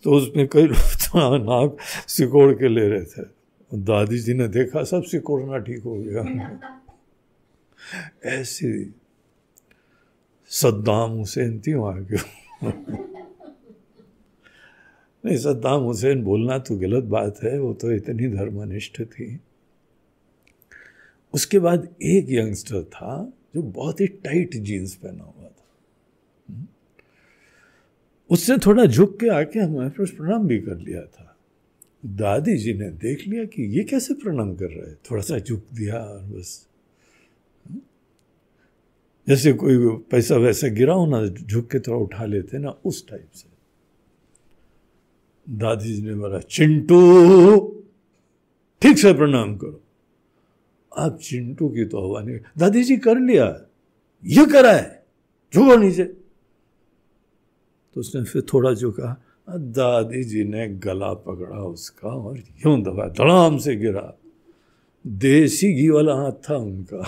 तो उसमें कई लोग नाक सिकोड़ के ले रहे थे। दादी जी ने देखा सब सिकोड़ना ठीक हो गया। ऐसी सद्दाम हुसैन थी वहाँ के। नहीं, सद्दाम हुसैन बोलना तो गलत बात है, वो तो इतनी धर्मनिष्ठ थी। उसके बाद एक यंगस्टर था जो बहुत ही टाइट जीन्स पहना हुआ था। उसने थोड़ा झुक के आके हमारे पास प्रणाम भी कर लिया था। दादी जी ने देख लिया कि ये कैसे प्रणाम कर रहा है, थोड़ा सा झुक दिया और बस, जैसे कोई पैसा वैसा गिरा हो ना, झुक के थोड़ा उठा लेते ना, उस टाइप से। दादी जी ने बोला चिंटू ठीक से प्रणाम करो। अब चिंटू की तो हवा नहीं। दादी जी कर लिया, ये करा है, झुको नीचे। तो उसने फिर थोड़ा झुका, दादी जी ने गला पकड़ा उसका और यूं दबा, धड़ाम से गिरा। देसी घी वाला हाथ था उनका।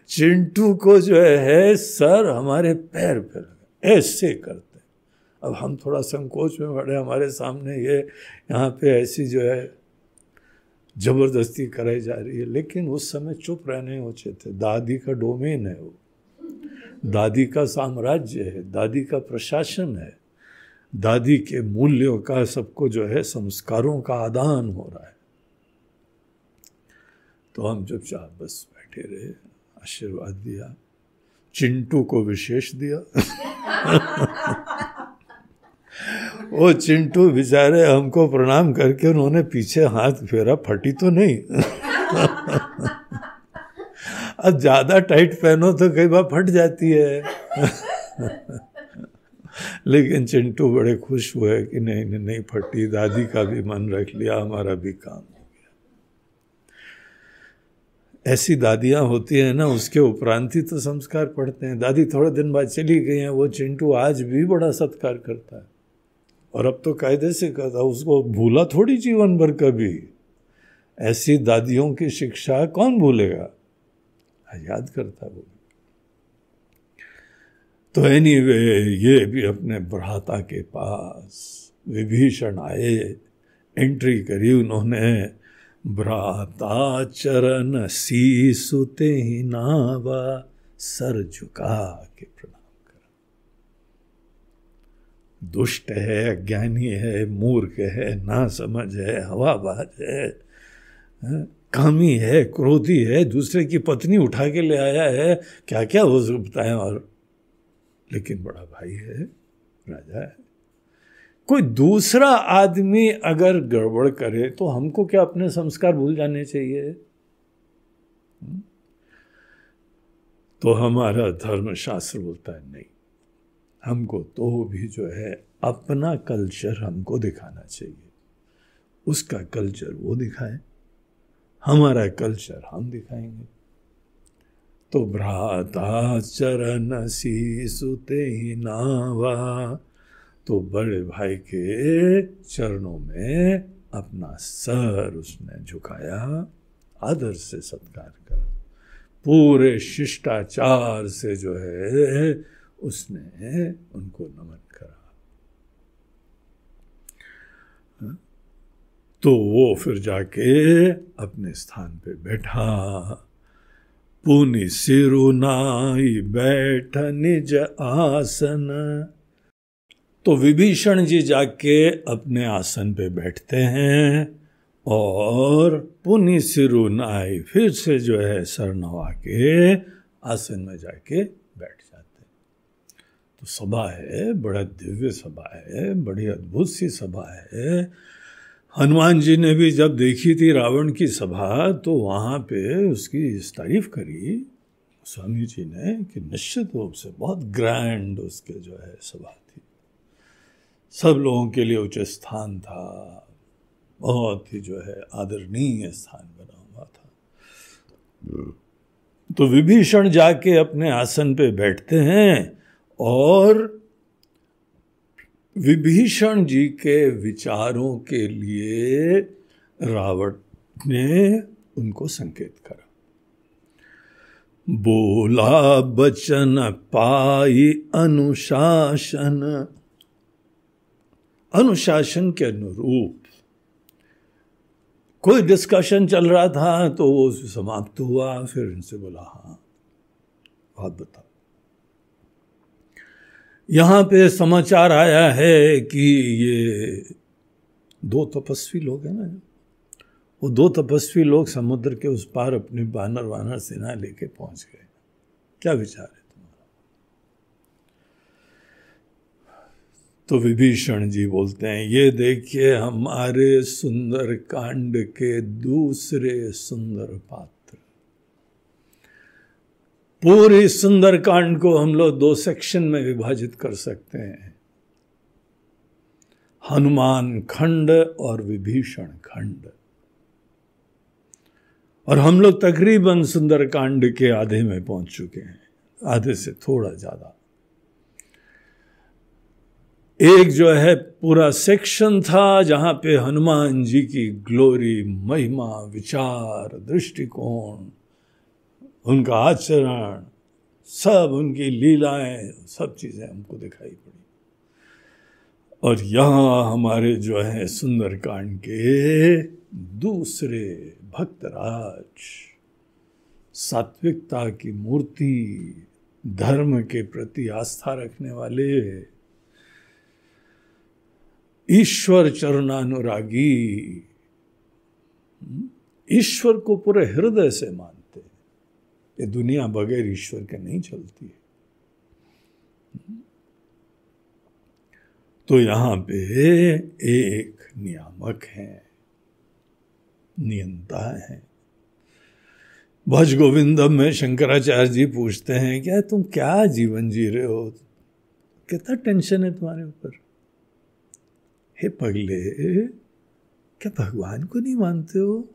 चिंटू को जो है सर हमारे पैर पे लगा, ऐसे करते अब हम थोड़ा संकोच में पड़े, हमारे सामने ये यहाँ पे ऐसी जो है जबरदस्ती कराई जा रही है। लेकिन उस समय चुप रहने उचित थे। दादी का डोमेन है वो, दादी का साम्राज्य है, दादी का प्रशासन है, दादी के मूल्यों का सबको जो है संस्कारों का आदान हो रहा है। तो हम चुपचाप बस बैठे रहे, आशीर्वाद दिया, चिंटू को विशेष दिया। वो चिंटू बेचारे हमको प्रणाम करके उन्होंने पीछे हाथ फेरा, फटी तो नहीं। अब ज्यादा टाइट पहनो तो कई बार फट जाती है। लेकिन चिंटू बड़े खुश हुए कि नहीं नहीं फटी, दादी का भी मन रख लिया, हमारा भी काम हो गया। ऐसी दादियां होती हैं ना, उसके उपरांत ही तो संस्कार पढ़ते हैं। दादी थोड़े दिन बाद चली गई हैं, वो चिंटू आज भी बड़ा सत्कार करता है, और अब तो कायदे से करता, उसको भूला थोड़ी जीवन भर कभी। ऐसी दादियों की शिक्षा कौन भूलेगा, याद करता वो। तो एनीवे ये भी अपने भ्राता के पास विभीषण आए, एंट्री करी उन्होंने। भ्राता चरण सीसुते ही नावा, सर झुका के प्रणाम करा। दुष्ट है, अज्ञानी है, मूर्ख है, ना समझ है, हवाबाज है, कामी है, क्रोधी है, दूसरे की पत्नी उठा के ले आया है, क्या क्या वो बताएं। और लेकिन बड़ा भाई है, राजा है। कोई दूसरा आदमी अगर गड़बड़ करे तो हमको क्या अपने संस्कार भूल जाने चाहिए? तो हमारा धर्मशास्त्र बोलता है नहीं, हमको तो भी जो है अपना कल्चर हमको दिखाना चाहिए। उसका कल्चर वो दिखाए, हमारा कल्चर हम दिखाएंगे। तो भ्राता चरण सीसुते ही नावा, तो बड़े भाई के चरणों में अपना सर उसने झुकाया, आदर से सत्कार करा, पूरे शिष्टाचार से जो है उसने उनको नमन करा। तो वो फिर जाके अपने स्थान पे बैठा। पुनि सिरुनाई बैठ निज आसन। तो विभीषण जी जाके अपने आसन पे बैठते हैं और पुनि सिरुनाई, फिर से जो है सर नवा के आसन में जाके बैठ जाते हैं। तो सभा है, बड़ा दिव्य सभा है, बड़ी अद्भुत सी सभा है। हनुमान जी ने भी जब देखी थी रावण की सभा तो वहाँ पे उसकी तारीफ करी स्वामी जी ने कि निश्चित रूप से बहुत ग्रैंड उसके जो है सभा थी, सब लोगों के लिए उच्च स्थान था, बहुत ही जो है आदरणीय स्थान बना हुआ था। तो विभीषण जाके अपने आसन पे बैठते हैं और विभीषण जी के विचारों के लिए रावण ने उनको संकेत करा। बोला बचन पाई अनुशासन, अनुशासन के अनुरूप कोई डिस्कशन चल रहा था तो वो समाप्त हुआ। फिर इनसे बोला हाँ बात बताओ, यहाँ पे समाचार आया है कि ये दो तपस्वी लोग हैं ना, वो दो तपस्वी लोग समुद्र के उस पार अपनी वानर सेना लेके पहुंच गए, क्या विचार है तुम्हारा? तो विभीषण जी बोलते हैं ये देखिए हमारे सुंदर कांड के दूसरे सुंदर पात्र। पूरी सुंदर कांड को हम लोग दो सेक्शन में विभाजित कर सकते हैं, हनुमान खंड और विभीषण खंड। और हम लोग तकरीबन सुंदर कांड के आधे में पहुंच चुके हैं, आधे से थोड़ा ज्यादा। एक जो है पूरा सेक्शन था जहां पे हनुमान जी की ग्लोरी, महिमा, विचार, दृष्टिकोण, उनका आचरण, सब उनकी लीलाएं, सब चीजें हमको दिखाई पड़ी। और यहाँ हमारे जो है सुंदरकांड के दूसरे भक्तराज, सात्विकता की मूर्ति, धर्म के प्रति आस्था रखने वाले, ईश्वर चरणानुरागी, ईश्वर को पूरे हृदय से मानते। ये दुनिया बगैर ईश्वर के नहीं चलती है। तो यहां पे एक नियामक है, नियंता है। भज गोविंदम में शंकराचार्य जी पूछते हैं, क्या तुम क्या जीवन जी रहे हो, कितना टेंशन है तुम्हारे ऊपर। हे पगले, क्या भगवान को नहीं मानते हो?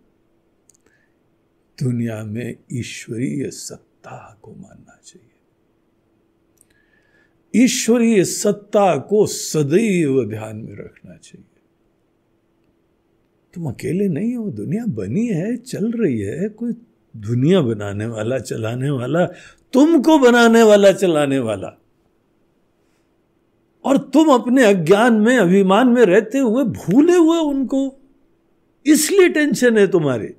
दुनिया में ईश्वरीय सत्ता को मानना चाहिए। ईश्वरीय सत्ता को सदैव ध्यान में रखना चाहिए। तुम अकेले नहीं हो, दुनिया बनी है, चल रही है। कोई दुनिया बनाने वाला, चलाने वाला, तुमको बनाने वाला, चलाने वाला, और तुम अपने अज्ञान में, अभिमान में रहते हुए भूले हुए उनको, इसलिए टेंशन है तुम्हारी।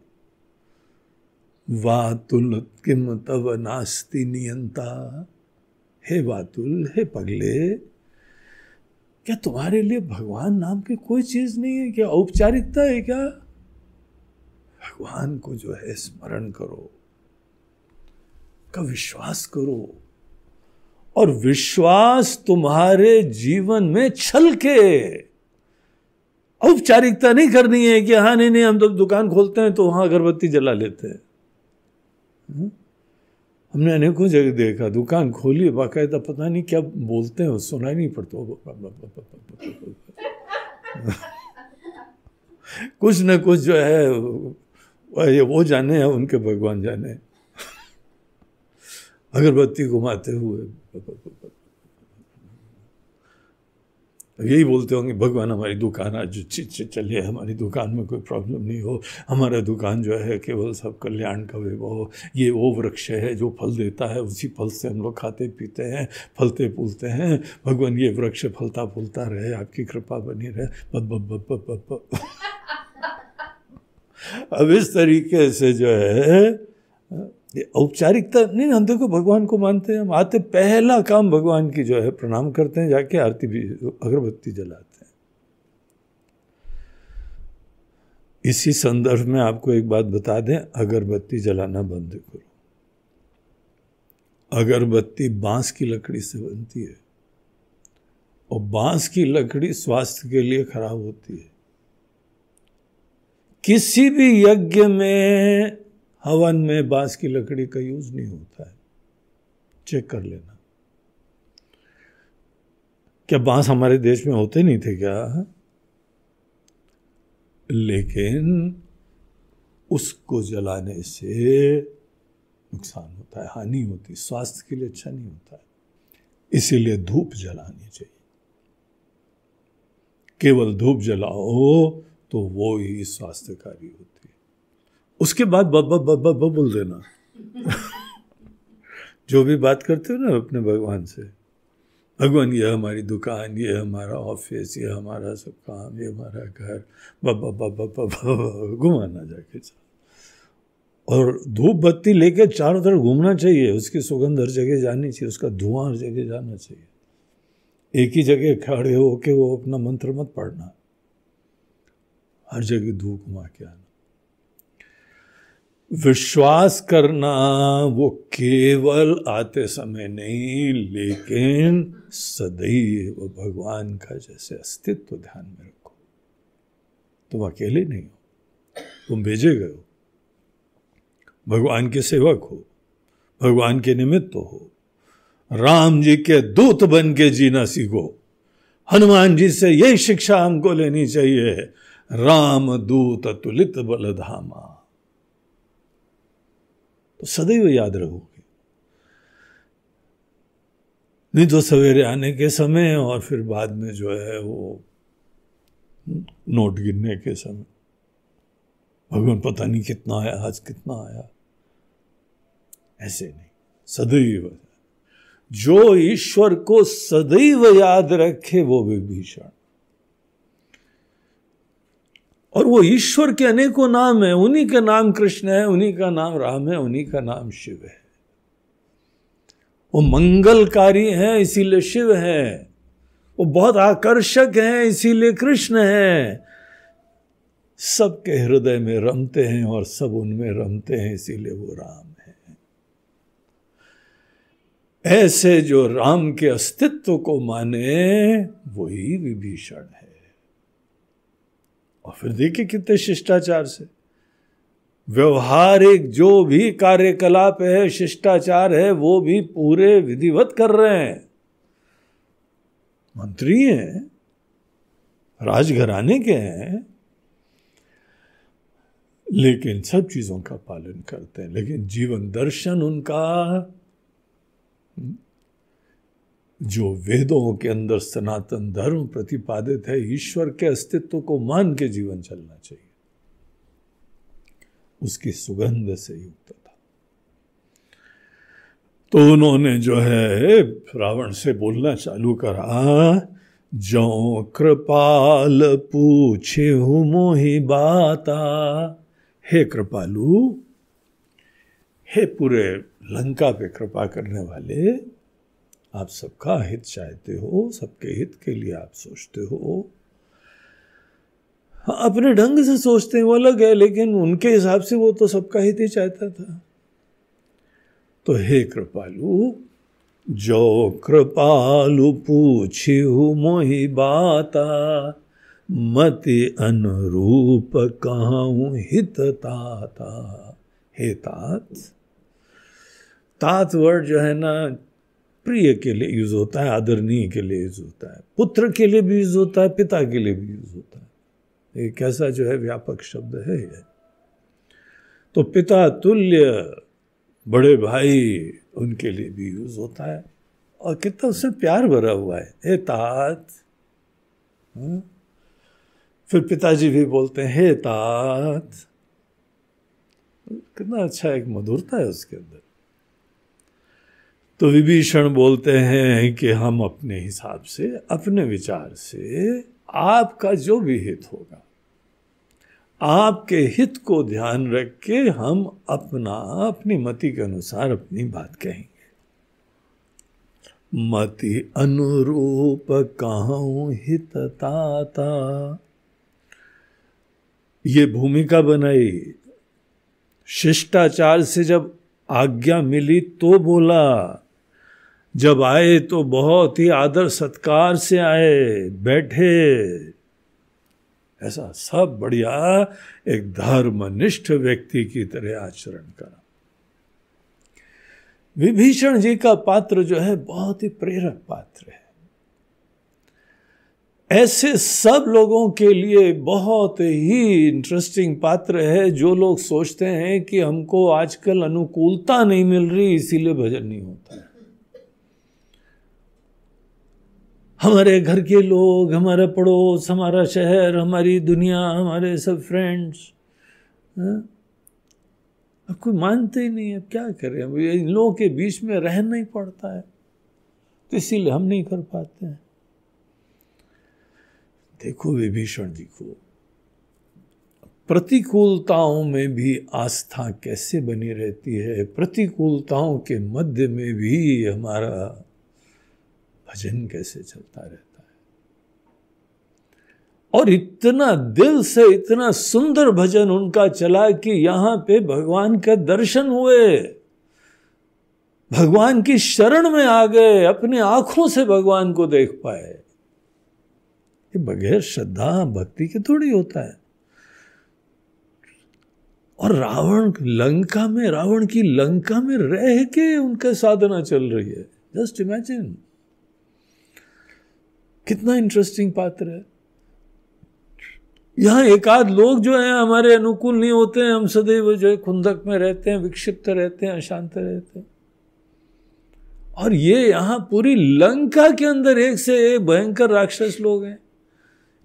वातुल किम तव नास्ति नियंता। हे वातुल, हे पगले, क्या तुम्हारे लिए भगवान नाम की कोई चीज नहीं है क्या? औपचारिकता है क्या? भगवान को जो है स्मरण करो, का विश्वास करो, और विश्वास तुम्हारे जीवन में छलके। औपचारिकता नहीं करनी है कि हाँ नहीं हम तो दुकान खोलते हैं तो वहां अगरबत्ती जला लेते हैं। हमने अनेकों जगह देखा, दुकान खोली, बाकायदा पता नहीं क्या बोलते हैं, सुनाई नहीं पड़ता, कुछ न कुछ जो है वो जाने हैं, उनके भगवान जाने। अगरबत्ती घुमाते हुए यही बोलते होंगे, भगवान हमारी दुकान आज चले, हमारी दुकान में कोई प्रॉब्लम नहीं हो, हमारा दुकान जो है केवल सब कल्याण का वैभव, ये वो वृक्ष है जो फल देता है, उसी फल से हम लोग खाते पीते हैं, फलते फूलते हैं। भगवान ये वृक्ष फलता फूलता रहे, आपकी कृपा बनी रहे। अब इस तरीके से जो है ये औपचारिकता नहीं। हम देखो भगवान को मानते हैं, हम आते पहला काम भगवान की जो है प्रणाम करते हैं, जाके आरती भी, अगरबत्ती जलाते हैं। इसी संदर्भ में आपको एक बात बता दें, अगरबत्ती जलाना बंद करो। अगरबत्ती बांस की लकड़ी से बनती है, और बांस की लकड़ी स्वास्थ्य के लिए खराब होती है। किसी भी यज्ञ में, हवन में बांस की लकड़ी का यूज नहीं होता है, चेक कर लेना। क्या बांस हमारे देश में होते नहीं थे क्या? लेकिन उसको जलाने से नुकसान होता है, हानि होती है, स्वास्थ्य के लिए अच्छा नहीं होता है। इसीलिए धूप जलानी चाहिए। केवल धूप जलाओ तो वो ही स्वास्थ्यकारी होती है। उसके बाद बब्बा बोल देना। जो भी बात करते हो ना अपने भगवान से, भगवान ये हमारी दुकान, ये हमारा ऑफिस, ये हमारा सब काम, ये हमारा घर, बब्बा घुमाना जाके। और धूप बत्ती लेके चारों तरफ घूमना चाहिए, उसकी सुगंध हर जगह जानी चाहिए, उसका धुआं हर जगह जाना चाहिए। एक ही जगह खड़े होके वो अपना मंत्र मत पढ़ना, हर जगह धूप घुमा के आना। विश्वास करना वो केवल आते समय नहीं, लेकिन सदैव भगवान का जैसे अस्तित्व ध्यान में रखो। तुम अकेले नहीं हो, तुम भेजे गए हो, भगवान के सेवक हो, भगवान के निमित्त हो। राम जी के दूत बन के जीना सीखो। हनुमान जी से यही शिक्षा हमको लेनी चाहिए, राम दूत तुलित बलधामा। तो सदैव याद रहोगे, नहीं तो सवेरे आने के समय और फिर बाद में जो है वो नोट गिनने के समय, भगवान पता नहीं कितना आया, आज कितना आया। ऐसे नहीं, सदैव। जो ईश्वर को सदैव याद रखे वो विभीषण, वो ईश्वर के अनेकों नाम है, उन्हीं का नाम कृष्ण है, उन्हीं का नाम राम है, उन्हीं का नाम शिव है। वो मंगलकारी है इसीलिए शिव है, वो बहुत आकर्षक है इसीलिए कृष्ण है। सबके हृदय में रमते हैं और सब उनमें रमते हैं इसीलिए वो राम है। ऐसे जो राम के अस्तित्व को माने वही विभीषण है। और फिर देखिए कितने शिष्टाचार से, व्यवहारिक जो भी कार्यकलाप है, शिष्टाचार है, वो भी पूरे विधिवत कर रहे हैं। मंत्री हैं, राजघराने के हैं, लेकिन सब चीजों का पालन करते हैं। लेकिन जीवन दर्शन उनका जो वेदों के अंदर सनातन धर्म प्रतिपादित है, ईश्वर के अस्तित्व को मान के जीवन चलना चाहिए, उसकी सुगंध से युक्त था। तो उन्होंने जो है रावण से बोलना चालू करा, जो कृपाल पूछे मोहि बाता। हे कृपालु, हे पूरे लंका पे कृपा करने वाले, आप सबका हित चाहते हो, सबके हित के लिए आप सोचते हो। अपने ढंग से सोचते हैं वो अलग है, लेकिन उनके हिसाब से वो तो सबका हित ही चाहता था। तो हे कृपालु, जो कृपालु पूछिहु मोहि बाता, मति अनुरूप कहूँ हित ताता। हे तात, तात वर्ड जो है ना, प्रिय के लिए यूज होता है, आदरणीय के लिए यूज होता है, पुत्र के लिए भी यूज होता है, पिता के लिए भी यूज होता है। एक ऐसा जो है व्यापक शब्द है ये। तो पिता तुल्य, बड़े भाई, उनके लिए भी यूज होता है। और कितना उसमें प्यार भरा हुआ है, हे तात। फिर पिताजी भी बोलते हैं हे तात। कितना अच्छा एक मधुरता है उसके अंदर। तो विभीषण बोलते हैं कि हम अपने हिसाब से, अपने विचार से, आपका जो भी हित होगा, आपके हित को ध्यान रख के हम अपनी मति के अनुसार अपनी बात कहेंगे। मति अनुरूप कहूँ हित ताता। ये भूमिका बनाई, शिष्टाचार से जब आज्ञा मिली तो बोला, जब आए तो बहुत ही आदर सत्कार से आए, बैठे, ऐसा सब बढ़िया एक धर्मनिष्ठ व्यक्ति की तरह आचरण करा। विभीषण जी का पात्र जो है बहुत ही प्रेरक पात्र है। ऐसे सब लोगों के लिए बहुत ही इंटरेस्टिंग पात्र है जो लोग सोचते हैं कि हमको आजकल अनुकूलता नहीं मिल रही इसीलिए भजन नहीं होता है। हमारे घर के लोग, हमारा पड़ोस, हमारा शहर, हमारी दुनिया, हमारे सब फ्रेंड्स, अब कोई मानते ही नहीं है। क्या करें, इन लोगों के बीच में रहना ही पड़ता है, तो इसीलिए हम नहीं कर पाते हैं। देखो विभीषण जी को प्रतिकूलताओं में भी आस्था कैसे बनी रहती है, प्रतिकूलताओं के मध्य में भी हमारा भजन कैसे चलता रहता है। और इतना दिल से, इतना सुंदर भजन उनका चला कि यहां पे भगवान के दर्शन हुए, भगवान की शरण में आ गए, अपनी आंखों से भगवान को देख पाए। ये बगैर श्रद्धा भक्ति के थोड़ी होता है। और रावण की लंका में रह के उनका साधना चल रही है। जस्ट इमेजिन, कितना इंटरेस्टिंग पात्र है। यहां एक आध लोग जो हैं हमारे अनुकूल नहीं होते हैं, हम सदैव जो है खुंदक में रहते हैं, विक्षिप्त रहते हैं, अशांत रहते हैं। और ये यहां पूरी लंका के अंदर एक से एक भयंकर राक्षस लोग हैं,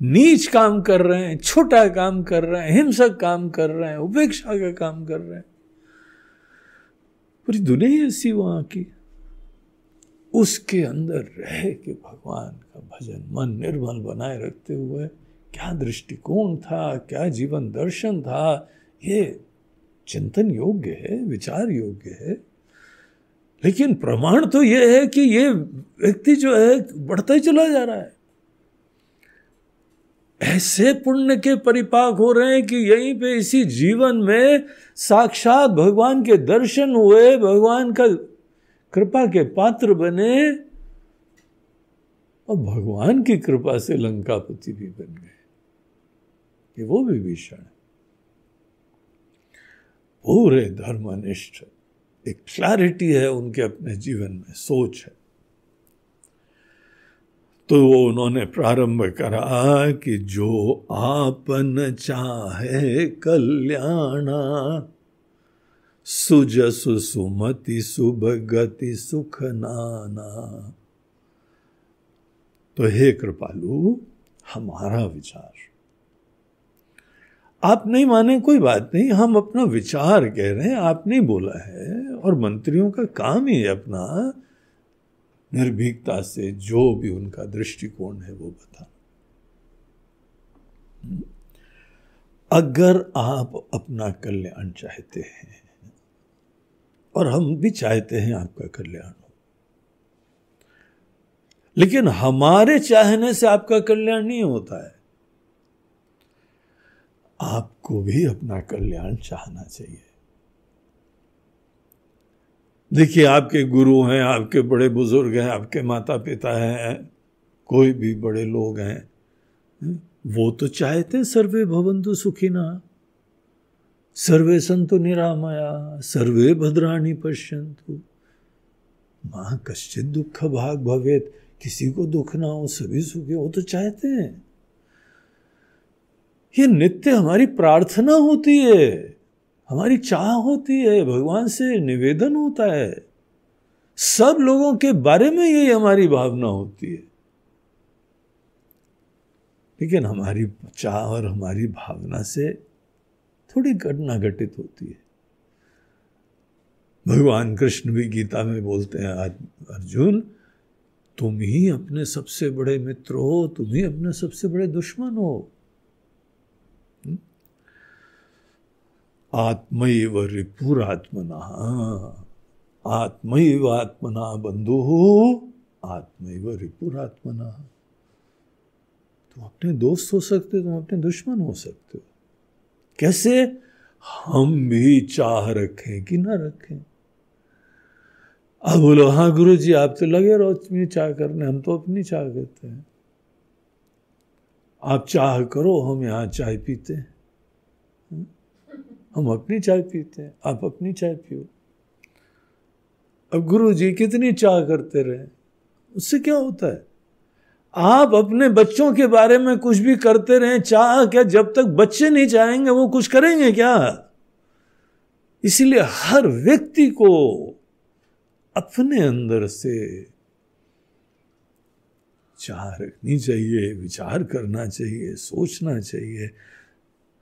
नीच काम कर रहे हैं, छोटा काम कर रहे हैं, हिंसक काम कर रहे हैं, उपेक्षा का काम कर रहे हैं। पूरी दुनिया ही ऐसी वहां की। उसके अंदर रह के भगवान का भजन मन निर्मल बनाए रखते हुए क्या दृष्टिकोण था, क्या जीवन दर्शन था, ये चिंतन योग्य है, विचार योग्य है। लेकिन प्रमाण तो ये है कि ये व्यक्ति जो है बढ़ता ही चला जा रहा है। ऐसे पुण्य के परिपाक हो रहे हैं कि यहीं पे इसी जीवन में साक्षात भगवान के दर्शन हुए, भगवान का कृपा के पात्र बने और भगवान की कृपा से लंकापति भी बन गए। ये वो विभीषण है, पूरे धर्मनिष्ठ, एक क्लैरिटी है उनके अपने जीवन में, सोच है। तो उन्होंने प्रारंभ करा कि जो आपन चाहे कल्याणा, सुजसु सुमति सुभगति सुख नाना। तो हे कृपालु, हमारा विचार, आप नहीं माने कोई बात नहीं, हम अपना विचार कह रहे हैं, आपने बोला है, और मंत्रियों का काम ही है अपना निर्भीकता से जो भी उनका दृष्टिकोण है वो बताना। अगर आप अपना कल्याण चाहते हैं, और हम भी चाहते हैं आपका कल्याण हो, लेकिन हमारे चाहने से आपका कल्याण नहीं होता है। आपको भी अपना कल्याण चाहना चाहिए। देखिए, आपके गुरु हैं, आपके बड़े बुजुर्ग हैं, आपके माता पिता हैं, कोई भी बड़े लोग हैं, वो तो चाहते हैं सर्वे भवन्तु सुखिनः, सर्वे सन्तु निरामया, सर्वे भद्राणि पश्यन्तु मा कश्चित् दुःख भाग् भवेत्। किसी को दुख ना हो, सभी सुखी हो, तो चाहते हैं। ये नित्य हमारी प्रार्थना होती है, हमारी चाह होती है, भगवान से निवेदन होता है। सब लोगों के बारे में यही हमारी भावना होती है। लेकिन हमारी चाह और हमारी भावना से थोड़ी घटना घटित होती है। भगवान कृष्ण भी गीता में बोलते हैं, अर्जुन तुम ही अपने सबसे बड़े मित्र हो, तुम ही अपने सबसे बड़े दुश्मन हो। आत्मैव रिपुरात्मनः, आत्मैव आत्मना बंधुः, आत्मैव रिपुरात्मनः। तुम अपने दोस्त हो सकते हो, तुम अपने दुश्मन हो सकते हो। कैसे? हम भी चाह रखें कि ना रखें। अब बोलो, हाँ गुरु जी आप तो लगे रहो अपनी चाह करने, हम तो अपनी चाह करते हैं। आप चाह करो, हम यहाँ चाय पीते हैं, हम अपनी चाय पीते हैं, आप अपनी चाय पियो। अब गुरु जी कितनी चाह करते रहे, उससे क्या होता है? आप अपने बच्चों के बारे में कुछ भी करते रहें, चाह क्या, जब तक बच्चे नहीं चाहेंगे वो कुछ करेंगे क्या? इसीलिए हर व्यक्ति को अपने अंदर से चाह रखनी चाहिए, विचार करना चाहिए, सोचना चाहिए।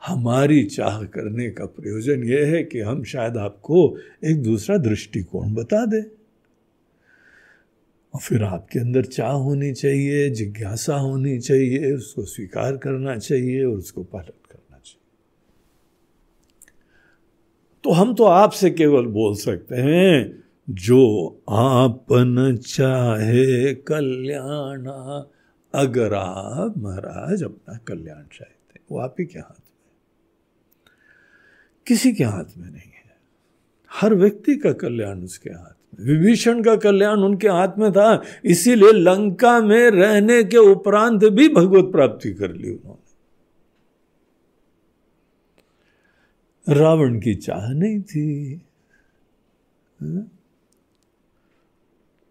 हमारी चाह करने का प्रयोजन यह है कि हम शायद आपको एक दूसरा दृष्टिकोण बता दें, और फिर आपके अंदर चाह होनी चाहिए, जिज्ञासा होनी चाहिए, उसको स्वीकार करना चाहिए और उसको पालन करना चाहिए। तो हम तो आपसे केवल बोल सकते हैं, जो आपन चाहे कल्याणा। अगर आप महाराज अपना कल्याण चाहते हैं, वो आप ही के हाथ में, किसी के हाथ में नहीं है। हर व्यक्ति का कल्याण उसके हाथ में। विभीषण का कल्याण उनके हाथ में था, इसीलिए लंका में रहने के उपरांत भी भगवत प्राप्ति कर ली उन्होंने। रावण की चाह नहीं थी,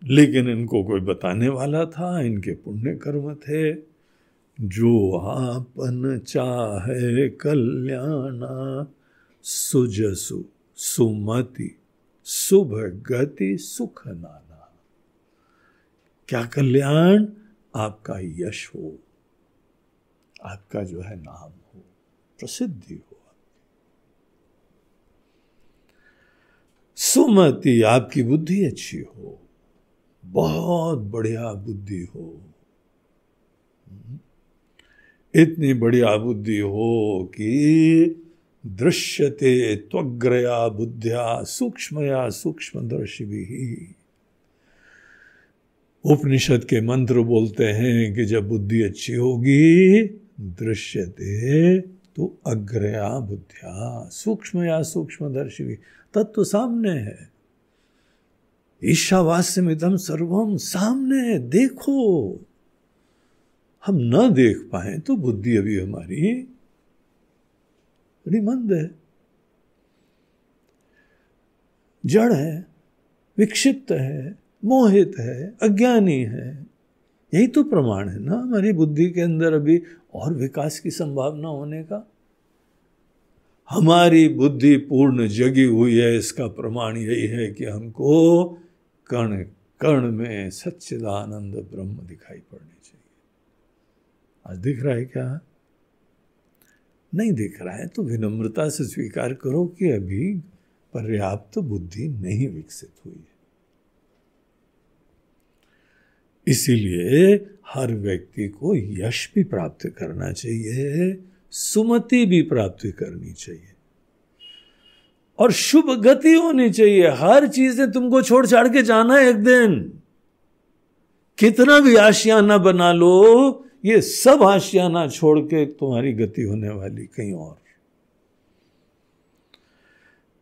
लेकिन इनको कोई बताने वाला था, इनके पुण्य कर्म थे। जो आपन चाहे कल्याणा, सुजसु सुमति शुभ गति सुख नाना। क्या कल्याण? आपका यश हो, आपका जो है नाम हो, प्रसिद्धि हो। सुमति, आपकी बुद्धि अच्छी हो, बहुत बढ़िया बुद्धि हो। इतनी बढ़िया बुद्धि हो कि दृश्यते त्वग्रया बुद्ध्या सूक्ष्मया सूक्ष्मदर्शी भी। उपनिषद के मंत्र बोलते हैं कि जब बुद्धि अच्छी होगी, दृश्यते तो अग्रया बुद्ध्या सूक्ष्मया सूक्ष्मदर्शी भी, तत्व सामने है। ईशावास्यमिदं सर्वम सामने है, देखो। हम न देख पाए तो बुद्धि अभी हमारी बड़ी मंद है, जड़ है, विक्षिप्त है, मोहित है, अज्ञानी है। यही तो प्रमाण है ना हमारी बुद्धि के अंदर अभी और विकास की संभावना होने का। हमारी बुद्धि पूर्ण जगी हुई है, इसका प्रमाण यही है कि हमको कण कण में सच्चिदानंद ब्रह्म दिखाई पड़नी चाहिए। आज दिख रहा है क्या? नहीं दिख रहा है तो विनम्रता से स्वीकार करो कि अभी पर्याप्त बुद्धि नहीं विकसित हुई है। इसीलिए हर व्यक्ति को यश भी प्राप्त करना चाहिए, सुमति भी प्राप्त करनी चाहिए और शुभ गति होनी चाहिए। हर चीज ने तुमको छोड़ छाड़ के जाना है एक दिन। कितना भी आशियाना बना लो, ये सब आशियाना छोड़ के तुम्हारी गति होने वाली कहीं और।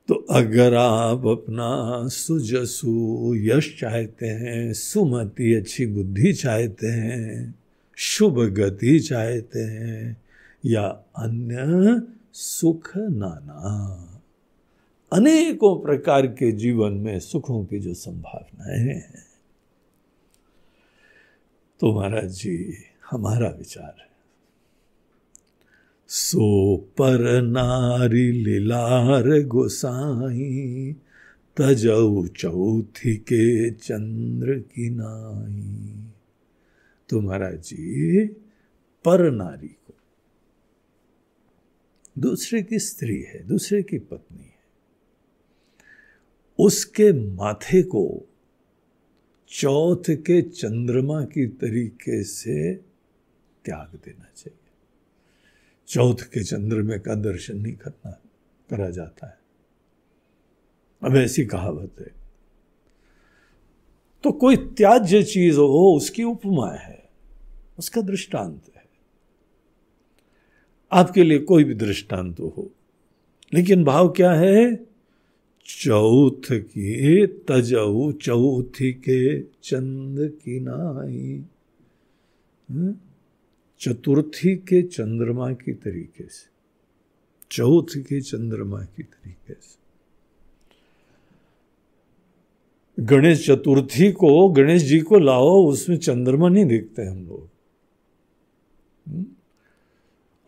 तो अगर आप अपना सुजसु यश चाहते हैं, सुमति अच्छी बुद्धि चाहते हैं, शुभ गति चाहते हैं, या अन्य सुख नाना, अनेकों प्रकार के जीवन में सुखों की जो संभावनाएं हैं, तो महाराज जी हमारा विचार है, सो पर नारी लीलार गोसाई, तजऊ चौथी के चंद्र की नाई। तो महाराज जी पर नारी को, दूसरे की स्त्री है, दूसरे की पत्नी है, उसके माथे को चौथ के चंद्रमा की तरीके से त्याग देना चाहिए। चौथ के चंद्रमा का दर्शन नहीं करा जाता है। अब ऐसी कहावत है। तो कोई त्याज्य चीज हो, उसकी उपमा है, उसका दृष्टांत है। आपके लिए कोई भी दृष्टांत हो, लेकिन भाव क्या है? चौथ की तजऊ चौथी के चंद की नाई, चतुर्थी के चंद्रमा की तरीके से, चौथ के चंद्रमा की तरीके से। गणेश चतुर्थी को, गणेश जी को लाओ, उसमें चंद्रमा नहीं देखते हम लोग।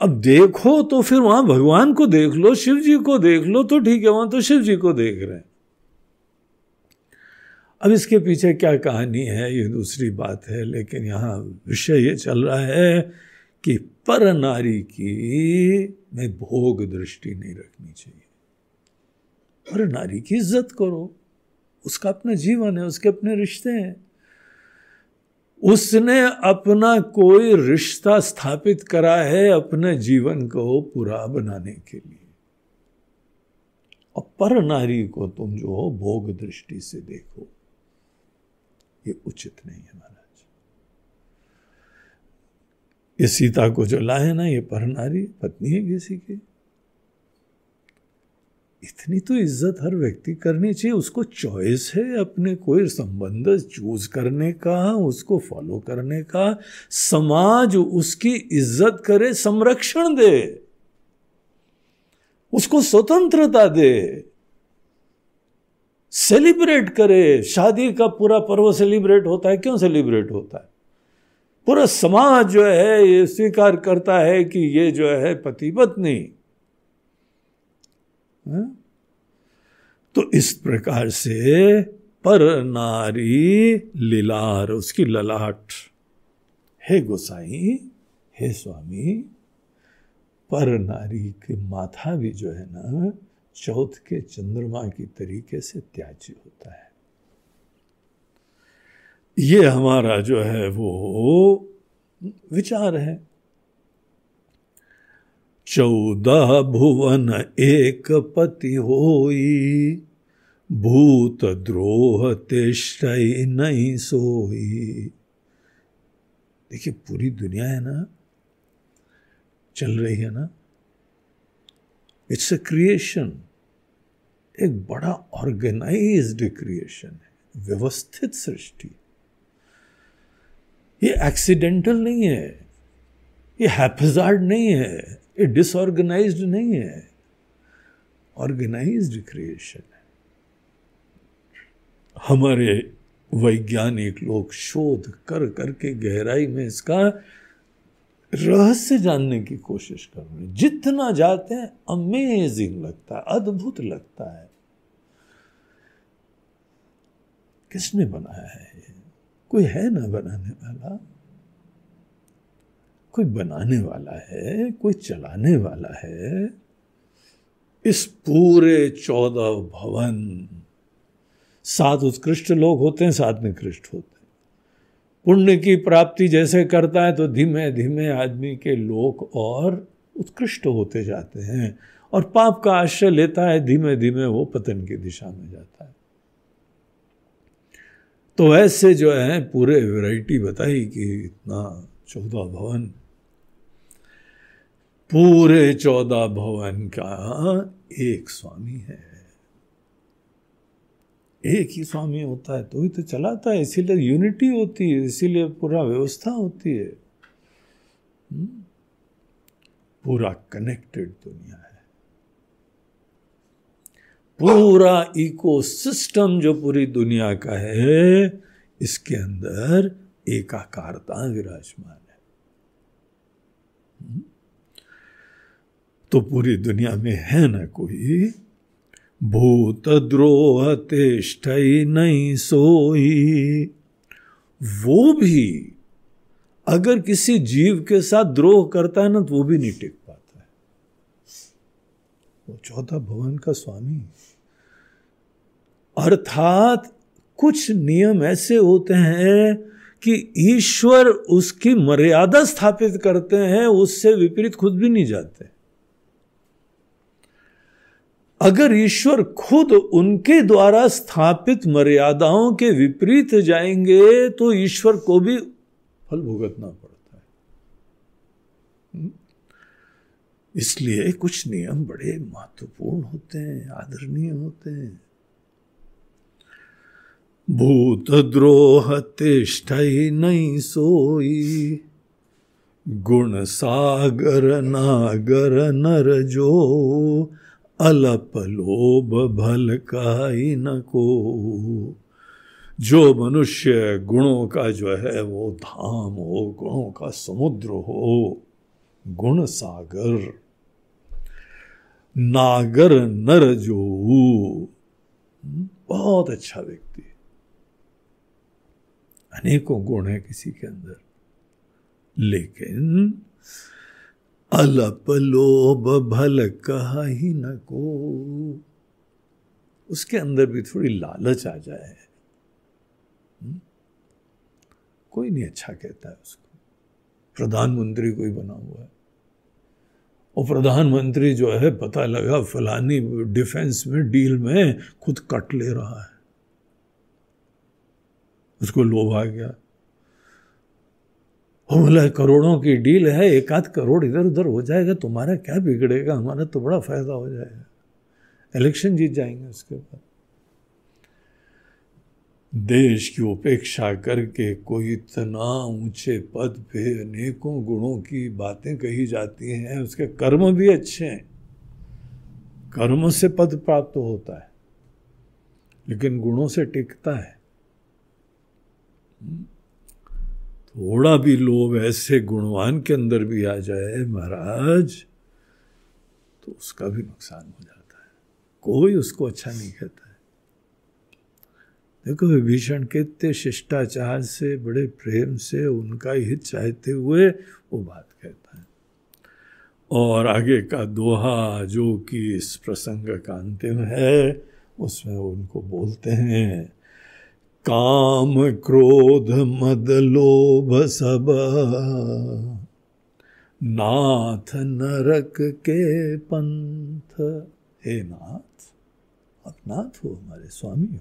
अब देखो तो फिर वहां भगवान को देख लो, शिव जी को देख लो तो ठीक है, वहां तो शिव जी को देख रहे हैं। अब इसके पीछे क्या कहानी है ये दूसरी बात है, लेकिन यहाँ विषय ये चल रहा है कि पर नारी की में भोग दृष्टि नहीं रखनी चाहिए। पर नारी की इज्जत करो, उसका अपना जीवन है, उसके अपने रिश्ते हैं, उसने अपना कोई रिश्ता स्थापित करा है अपने जीवन को पूरा बनाने के लिए। और पर नारी को तुम जो हो भोग दृष्टि से देखो, ये उचित नहीं है महाराज। ये सीता को जो लाए ना, ये पर नारी पत्नी है किसी की। इतनी तो इज्जत हर व्यक्ति करनी चाहिए। उसको चॉइस है अपने कोई संबंध चूज करने का, उसको फॉलो करने का। समाज उसकी इज्जत करे, संरक्षण दे, उसको स्वतंत्रता दे, सेलिब्रेट करे। शादी का पूरा पर्व सेलिब्रेट होता है, क्यों सेलिब्रेट होता है? पूरा समाज जो है ये स्वीकार करता है कि ये जो है पति पत्नी। तो इस प्रकार से पर नारी लीलार, उसकी ललाट, हे गोसाई, हे स्वामी, पर नारी के माथा भी जो है ना चौथ के चंद्रमा की तरीके से त्याज्य होता है। ये हमारा जो है वो विचार है। 14 भुवन एक पति होई, भूत द्रोह तेष्टै नहीं सोई। देखिए पूरी दुनिया है ना, चल रही है ना, इट्स अ क्रिएशन, एक बड़ा ऑर्गेनाइज्ड क्रिएशन है, व्यवस्थित सृष्टि। ये एक्सीडेंटल नहीं है, ये हैप्पीजार्ड नहीं है, ये डिसऑर्गेनाइज्ड नहीं है, ऑर्गेनाइज्ड क्रिएशन है। हमारे वैज्ञानिक लोग शोध कर करके गहराई में इसका रहस्य जानने की कोशिश कर रहे हैं। जितना जाते हैं अमेजिंग लगता है, अद्भुत लगता है। किसने बनाया है ये? कोई है ना बनाने वाला, कोई बनाने वाला है, कोई चलाने वाला है। इस पूरे 14 भवन, 7 उत्कृष्ट लोग होते हैं, 7 निकृष्ट होते हैं। पुण्य की प्राप्ति जैसे करता है तो धीमे धीमे आदमी के लोक और उत्कृष्ट होते जाते हैं, और पाप का आश्रय लेता है, धीमे धीमे वो पतन की दिशा में जाता है। तो ऐसे जो है पूरे वैरायटी बताई कि इतना 14 भवन, पूरे 14 भवन का एक स्वामी है। एक ही स्वामी होता है तो ही तो चलाता है, इसीलिए यूनिटी होती है, इसीलिए पूरा व्यवस्था होती है। पूरा कनेक्टेड दुनिया है, पूरा इकोसिस्टम जो पूरी दुनिया का है, इसके अंदर एकाकारता विराजमान है। तो पूरी दुनिया में है ना कोई भूत द्रोह तेष्टै नहीं सोई। वो भी अगर किसी जीव के साथ द्रोह करता है ना तो वो भी नहीं टिक पाता है। वो 14 भवन का स्वामी, अर्थात कुछ नियम ऐसे होते हैं कि ईश्वर उसकी मर्यादा स्थापित करते हैं, उससे विपरीत खुद भी नहीं जाते। अगर ईश्वर खुद उनके द्वारा स्थापित मर्यादाओं के विपरीत जाएंगे तो ईश्वर को भी फल भुगतना पड़ता है। इसलिए कुछ नियम बड़े महत्वपूर्ण होते हैं, आदरणीय होते हैं। भूत द्रोह तेष्टै नहीं सोई, गुण सागर नागर नर जो, अलप लोभ भल काई न को। जो मनुष्य गुणों का जो है वो धाम हो, गुणों का समुद्र हो, गुण सागर, नागर नर जो, बहुत अच्छा व्यक्ति, अनेकों गुण है किसी के अंदर, लेकिन अलप लोभ भल काई न को, उसके अंदर भी थोड़ी लालच आ जाए, कोई नहीं अच्छा कहता है उसको। प्रधानमंत्री कोई बना हुआ है, और प्रधानमंत्री जो है पता लगा फलानी डिफेंस में डील में खुद कट ले रहा है, उसको लोभ आ गया। बोला करोड़ों की डील है, 1-8 करोड़ इधर उधर हो जाएगा, तुम्हारा क्या बिगड़ेगा, हमारा तो बड़ा फायदा हो जाएगा, इलेक्शन जीत जाएंगे उसके बाद। देश की उपेक्षा करके कोई इतना ऊंचे पद पे, अनेकों गुणों की बातें कही जाती हैं, उसके कर्म भी अच्छे हैं, कर्म से पद प्राप्त होता है, लेकिन गुणों से टिकता है। थोड़ा भी लोभ ऐसे गुणवान के अंदर भी आ जाए महाराज, तो उसका भी नुकसान हो जाता है, कोई उसको अच्छा नहीं कहता है। देखो विभीषण कितने शिष्टाचार से, बड़े प्रेम से, उनका हित चाहते हुए वो बात कहता है। और आगे का दोहा जो कि इस प्रसंग का अंतिम है, उसमें उनको बोलते हैं, काम क्रोध मद लोभ सब नाथ नरक के पंथ। हे नाथ, आप नाथ हो, हमारे स्वामी हो।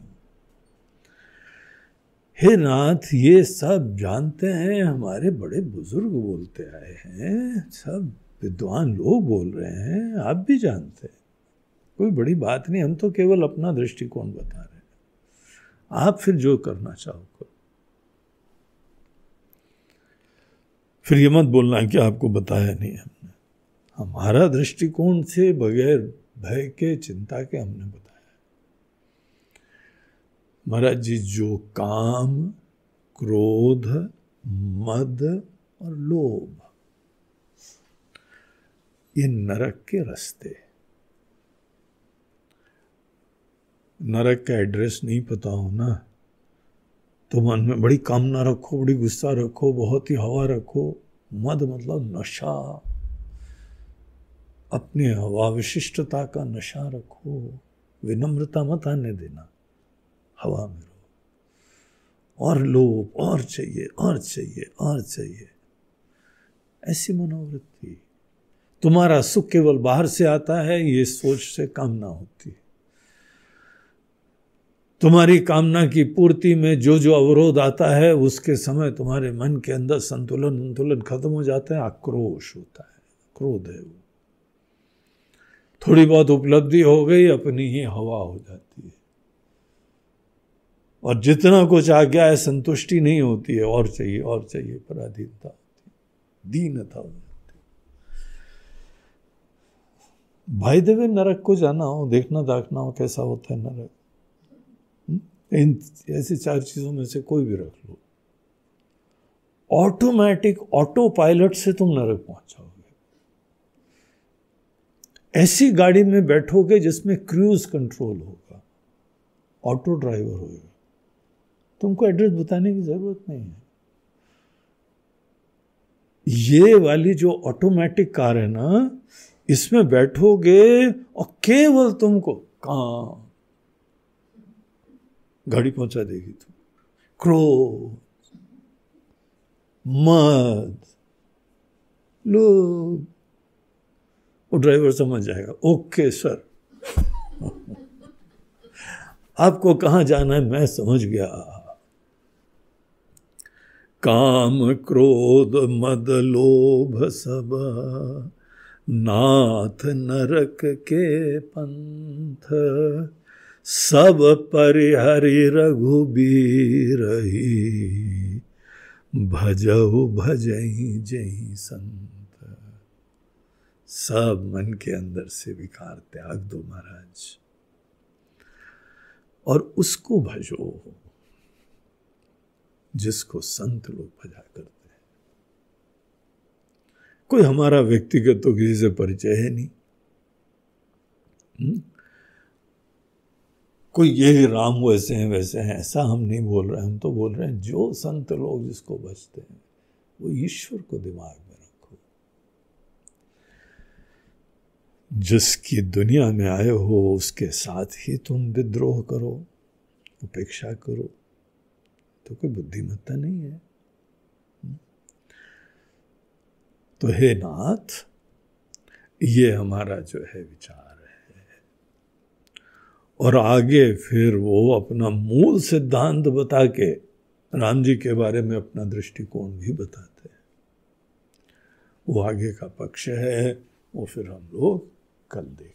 हे नाथ, ये सब जानते हैं, हमारे बड़े बुजुर्ग बोलते आए हैं, सब विद्वान लोग बोल रहे हैं, आप भी जानते हैं, कोई बड़ी बात नहीं, हम तो केवल अपना दृष्टिकोण बता रहे हैं, आप फिर जो करना चाहो करो। फिर ये मत बोलना कि आपको बताया नहीं हमने, हमारा दृष्टिकोण से बगैर भय के, चिंता के हमने बताया। महाराज जी, जो काम, क्रोध, मद और लोभ, ये नरक के रास्ते। नरक का एड्रेस नहीं पता हो ना, तो मन में बड़ी कामना रखो, बड़ी गुस्सा रखो, बहुत ही हवा रखो। मद मतलब नशा, अपनी हवा विशिष्टता का नशा रखो, विनम्रता मत आने देना, हवा में रहो। और लोभ, और चाहिए, और चाहिए, और चाहिए, ऐसी मनोवृत्ति। तुम्हारा सुख केवल बाहर से आता है, ये सोच से कामना होती है। तुम्हारी कामना की पूर्ति में जो जो अवरोध आता है, उसके समय तुम्हारे मन के अंदर संतुलन खत्म हो जाता है, आक्रोश होता है, क्रोध है वो। थोड़ी बहुत उपलब्धि हो गई, अपनी ही हवा हो जाती है, और जितना कुछ आ गया है संतुष्टि नहीं होती है, और चाहिए, और चाहिए, पराधीनता होती है, दीनता होती है। भाई देवे, नरक को जाना हो, देखना दाखना हो कैसा होता है नरक, इन ऐसी 4 चीजों में से कोई भी रख लो, ऑटोमेटिक, ऑटो पायलट से तुम नरक पहुंच जाओगे। ऐसी गाड़ी में बैठोगे जिसमें क्रूज कंट्रोल होगा, ऑटो ड्राइवर होगा, तुमको एड्रेस बताने की जरूरत नहीं है। ये वाली जो ऑटोमेटिक कार है ना, इसमें बैठोगे और केवल तुमको काम, गाड़ी पहुंचा देगी तुम। क्रोध, मद, लोभ, वो ड्राइवर समझ जाएगा, ओके सर आपको कहां जाना है मैं समझ गया। काम, क्रोध, मद, लोभ सब नाथ नरक के पंथ, सब परिहरि रघुबीर ही, भजहु भजहि जहि संत। सब मन के अंदर से विकार त्याग दो महाराज, और उसको भजो जिसको संत लोग भजा करते हैं। कोई हमारा व्यक्तिगत तो किसी से परिचय है नहीं, कोई ये राम वैसे हैं वैसे हैं, ऐसा हम नहीं बोल रहे हैं। हम तो बोल रहे हैं जो संत लोग जिसको भजते हैं, वो ईश्वर को दिमाग में रखो। जिसकी दुनिया में आए हो उसके साथ ही तुम विद्रोह करो, उपेक्षा करो, तो कोई बुद्धिमत्ता नहीं है। तो हे नाथ, ये हमारा जो है विचार है। और आगे फिर वो अपना मूल सिद्धांत बता के राम जी के बारे में अपना दृष्टिकोण भी बताते हैं। वो आगे का पक्ष है, वो फिर हम लोग कल देखते हैं।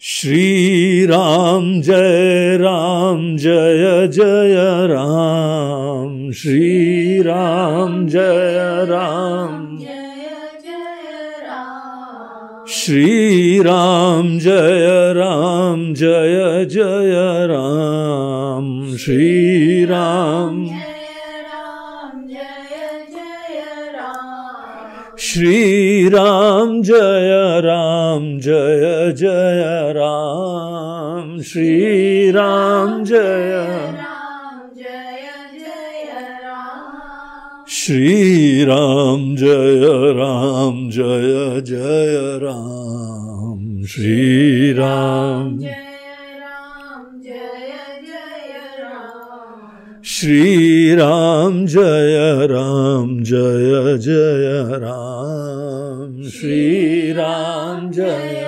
श्री राम जय जय राम, श्री राम जय राम, श्री राम जय जय राम, श्री राम, श्री राम जय जय राम, श्री राम जय, श्री राम जय जय राम, श्री राम, श्री राम जय जय राम, श्री राम जय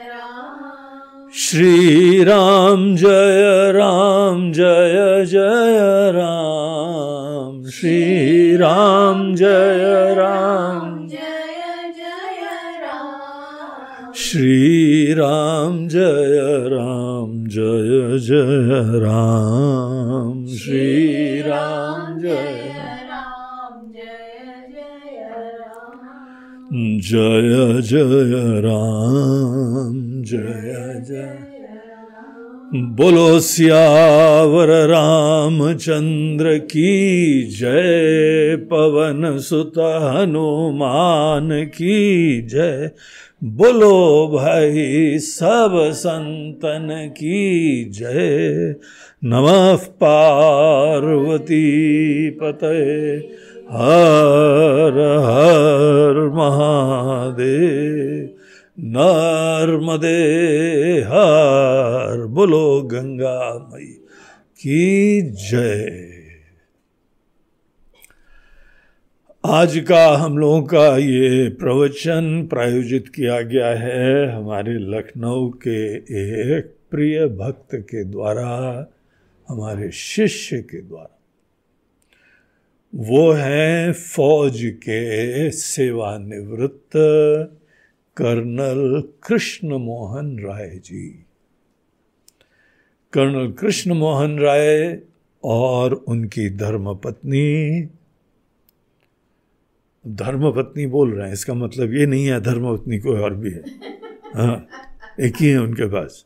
राम, श्री राम जय जय राम, श्री राम जय राम, श्री राम जय जय राम, श्री राम जय जय राम, जय जय। बोलो सियावर रामचंद्र की जय, पवन सुत हनुमान की जय। बोलो भाई सब संतन की जय। नमः पार्वती पतये हर हर महादेव। नर्मदे हर, बोलो गंगा मई की जय। आज का हम लोगों का ये प्रवचन प्रायोजित किया गया है हमारे लखनऊ के एक प्रिय भक्त के द्वारा, हमारे शिष्य के द्वारा। वो हैं फौज के सेवानिवृत्त कर्नल कृष्ण मोहन राय जी। कर्नल कृष्ण मोहन राय और उनकी धर्मपत्नी, धर्मपत्नी बोल रहे हैं, इसका मतलब ये नहीं है धर्मपत्नी कोई और भी है, हाँ एक ही है उनके पास,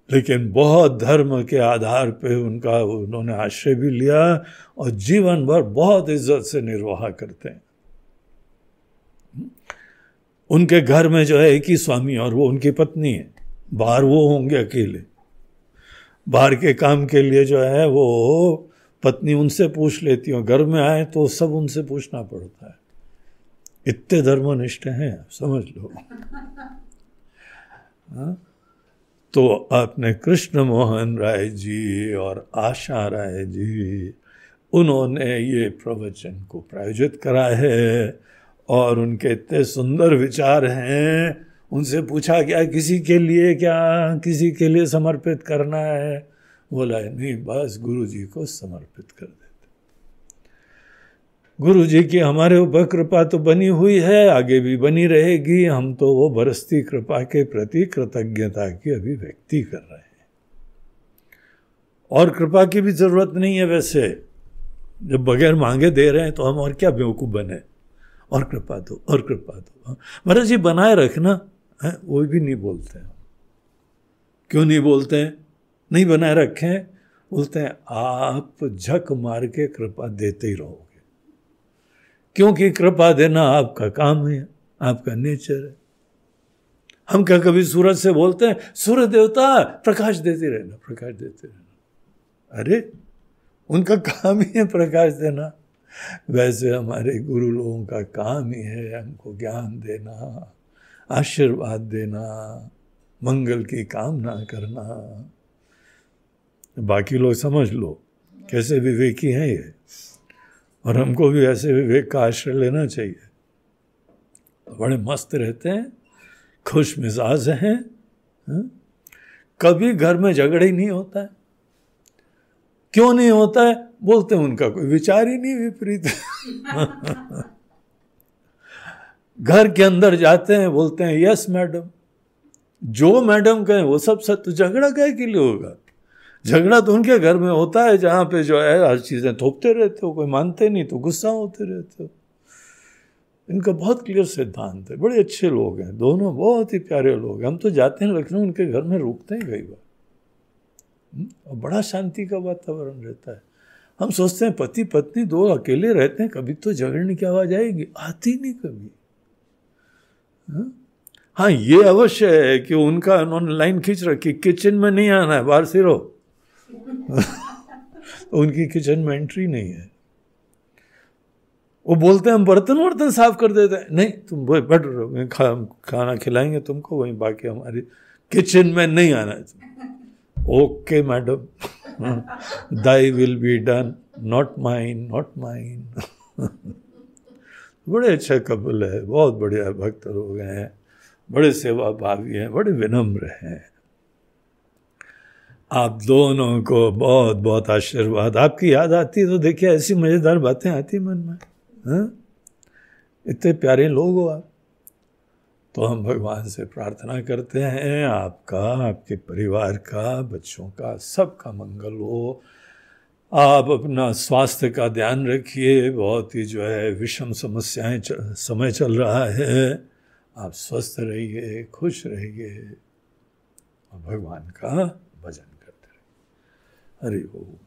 लेकिन बहुत धर्म के आधार पे उनका उन्होंने आश्रय भी लिया और जीवन भर बहुत इज्जत से निर्वाह करते हैं। उनके घर में जो है एक ही स्वामी और वो उनकी पत्नी है। बाहर वो होंगे अकेले, बाहर के काम के लिए जो है वो पत्नी उनसे पूछ लेती है, घर में आए तो सब उनसे पूछना पड़ता है। इतने धर्मनिष्ठ हैं, समझ लो। हाँ? तो अपने कृष्ण मोहन राय जी और आशा राय जी, उन्होंने ये प्रवचन को प्रायोजित करा है और उनके इतने सुंदर विचार हैं। उनसे पूछा गया किसी के लिए क्या, किसी के लिए समर्पित करना है? बोला नहीं, बस गुरु जी को समर्पित कर देते। गुरु जी की हमारे ऊपर कृपा तो बनी हुई है, आगे भी बनी रहेगी। हम तो वो बरसती कृपा के प्रति कृतज्ञता की अभिव्यक्ति कर रहे हैं। और कृपा की भी जरूरत नहीं है वैसे, जब बगैर मांगे दे रहे हैं तो हम और क्या बेवकूफ़ बने, और कृपा दो और कृपा दो। महाराज जी बनाए रखना है, वो भी नहीं बोलते हैं। क्यों नहीं बोलते हैं? नहीं बनाए रखे हैं, बोलते हैं आप झक मार के कृपा देते ही रहोगे, क्योंकि कृपा देना आपका काम है, आपका नेचर है। हम क्या कभी सूरज से बोलते हैं सूर्य देवता प्रकाश देते रहना, प्रकाश देते रहना? अरे उनका काम ही है प्रकाश देना। वैसे हमारे गुरु लोगों का काम ही है हमको ज्ञान देना, आशीर्वाद देना, मंगल की कामना करना। बाकी लोग समझ लो कैसे विवेकी हैं ये, और हमको भी ऐसे विवेक का आश्रय लेना चाहिए। बड़े मस्त रहते हैं, खुश मिजाज हैं, कभी घर में झगड़े ही नहीं होता है। क्यों नहीं होता है? बोलते हैं उनका कोई विचार ही नहीं विपरीत। घर के अंदर जाते हैं, बोलते हैं यस मैडम, जो मैडम कहें वो सब सत्य। झगड़ा काहे के लिए होगा? झगड़ा तो उनके घर में होता है जहाँ पे जो है हर चीज़ें थोपते रहते हो, कोई मानते नहीं तो गुस्सा होते रहते हो। इनका बहुत क्लियर सिद्धांत है। बड़े अच्छे लोग हैं दोनों, बहुत ही प्यारे लोग हैं। हम तो जाते हैं लखनऊ, उनके घर में रुकते हैं कई बार, और बड़ा शांति का वातावरण रहता है। हम सोचते हैं पति पत्नी दो अकेले रहते हैं, कभी तो झगड़ने की आवाज़ आएगी, आती नहीं कभी। हाँ ये अवश्य है कि उनका उन्होंने लाइन खींच रखी, किचन में नहीं आना है, बाहर से रहो। तो उनकी किचन में एंट्री नहीं है। वो बोलते हैं हम बर्तन वर्तन साफ कर देते हैं, नहीं तुम बैठ रहो, खाना खिलाएंगे तुमको वहीं, बाकी हमारी किचन में नहीं आना है। Okay madam, thy will be done, not mine, not mine. बड़े अच्छा कपल है, बहुत बढ़िया भक्त लोग हैं, बड़े सेवा भावी हैं, बड़े विनम्र हैं। आप दोनों को बहुत बहुत आशीर्वाद। आपकी याद आती है तो देखिए ऐसी मजेदार बातें आती मन में, हाँ? इतने प्यारे लोग हो आप। तो हम भगवान से प्रार्थना करते हैं आपका, आपके परिवार का, बच्चों का, सबका मंगल हो। आप अपना स्वास्थ्य का ध्यान रखिए, बहुत ही जो है विषम समस्याएं समय चल रहा है। आप स्वस्थ रहिए, खुश रहिए और भगवान का भजन करते रहिए। हरि ओम।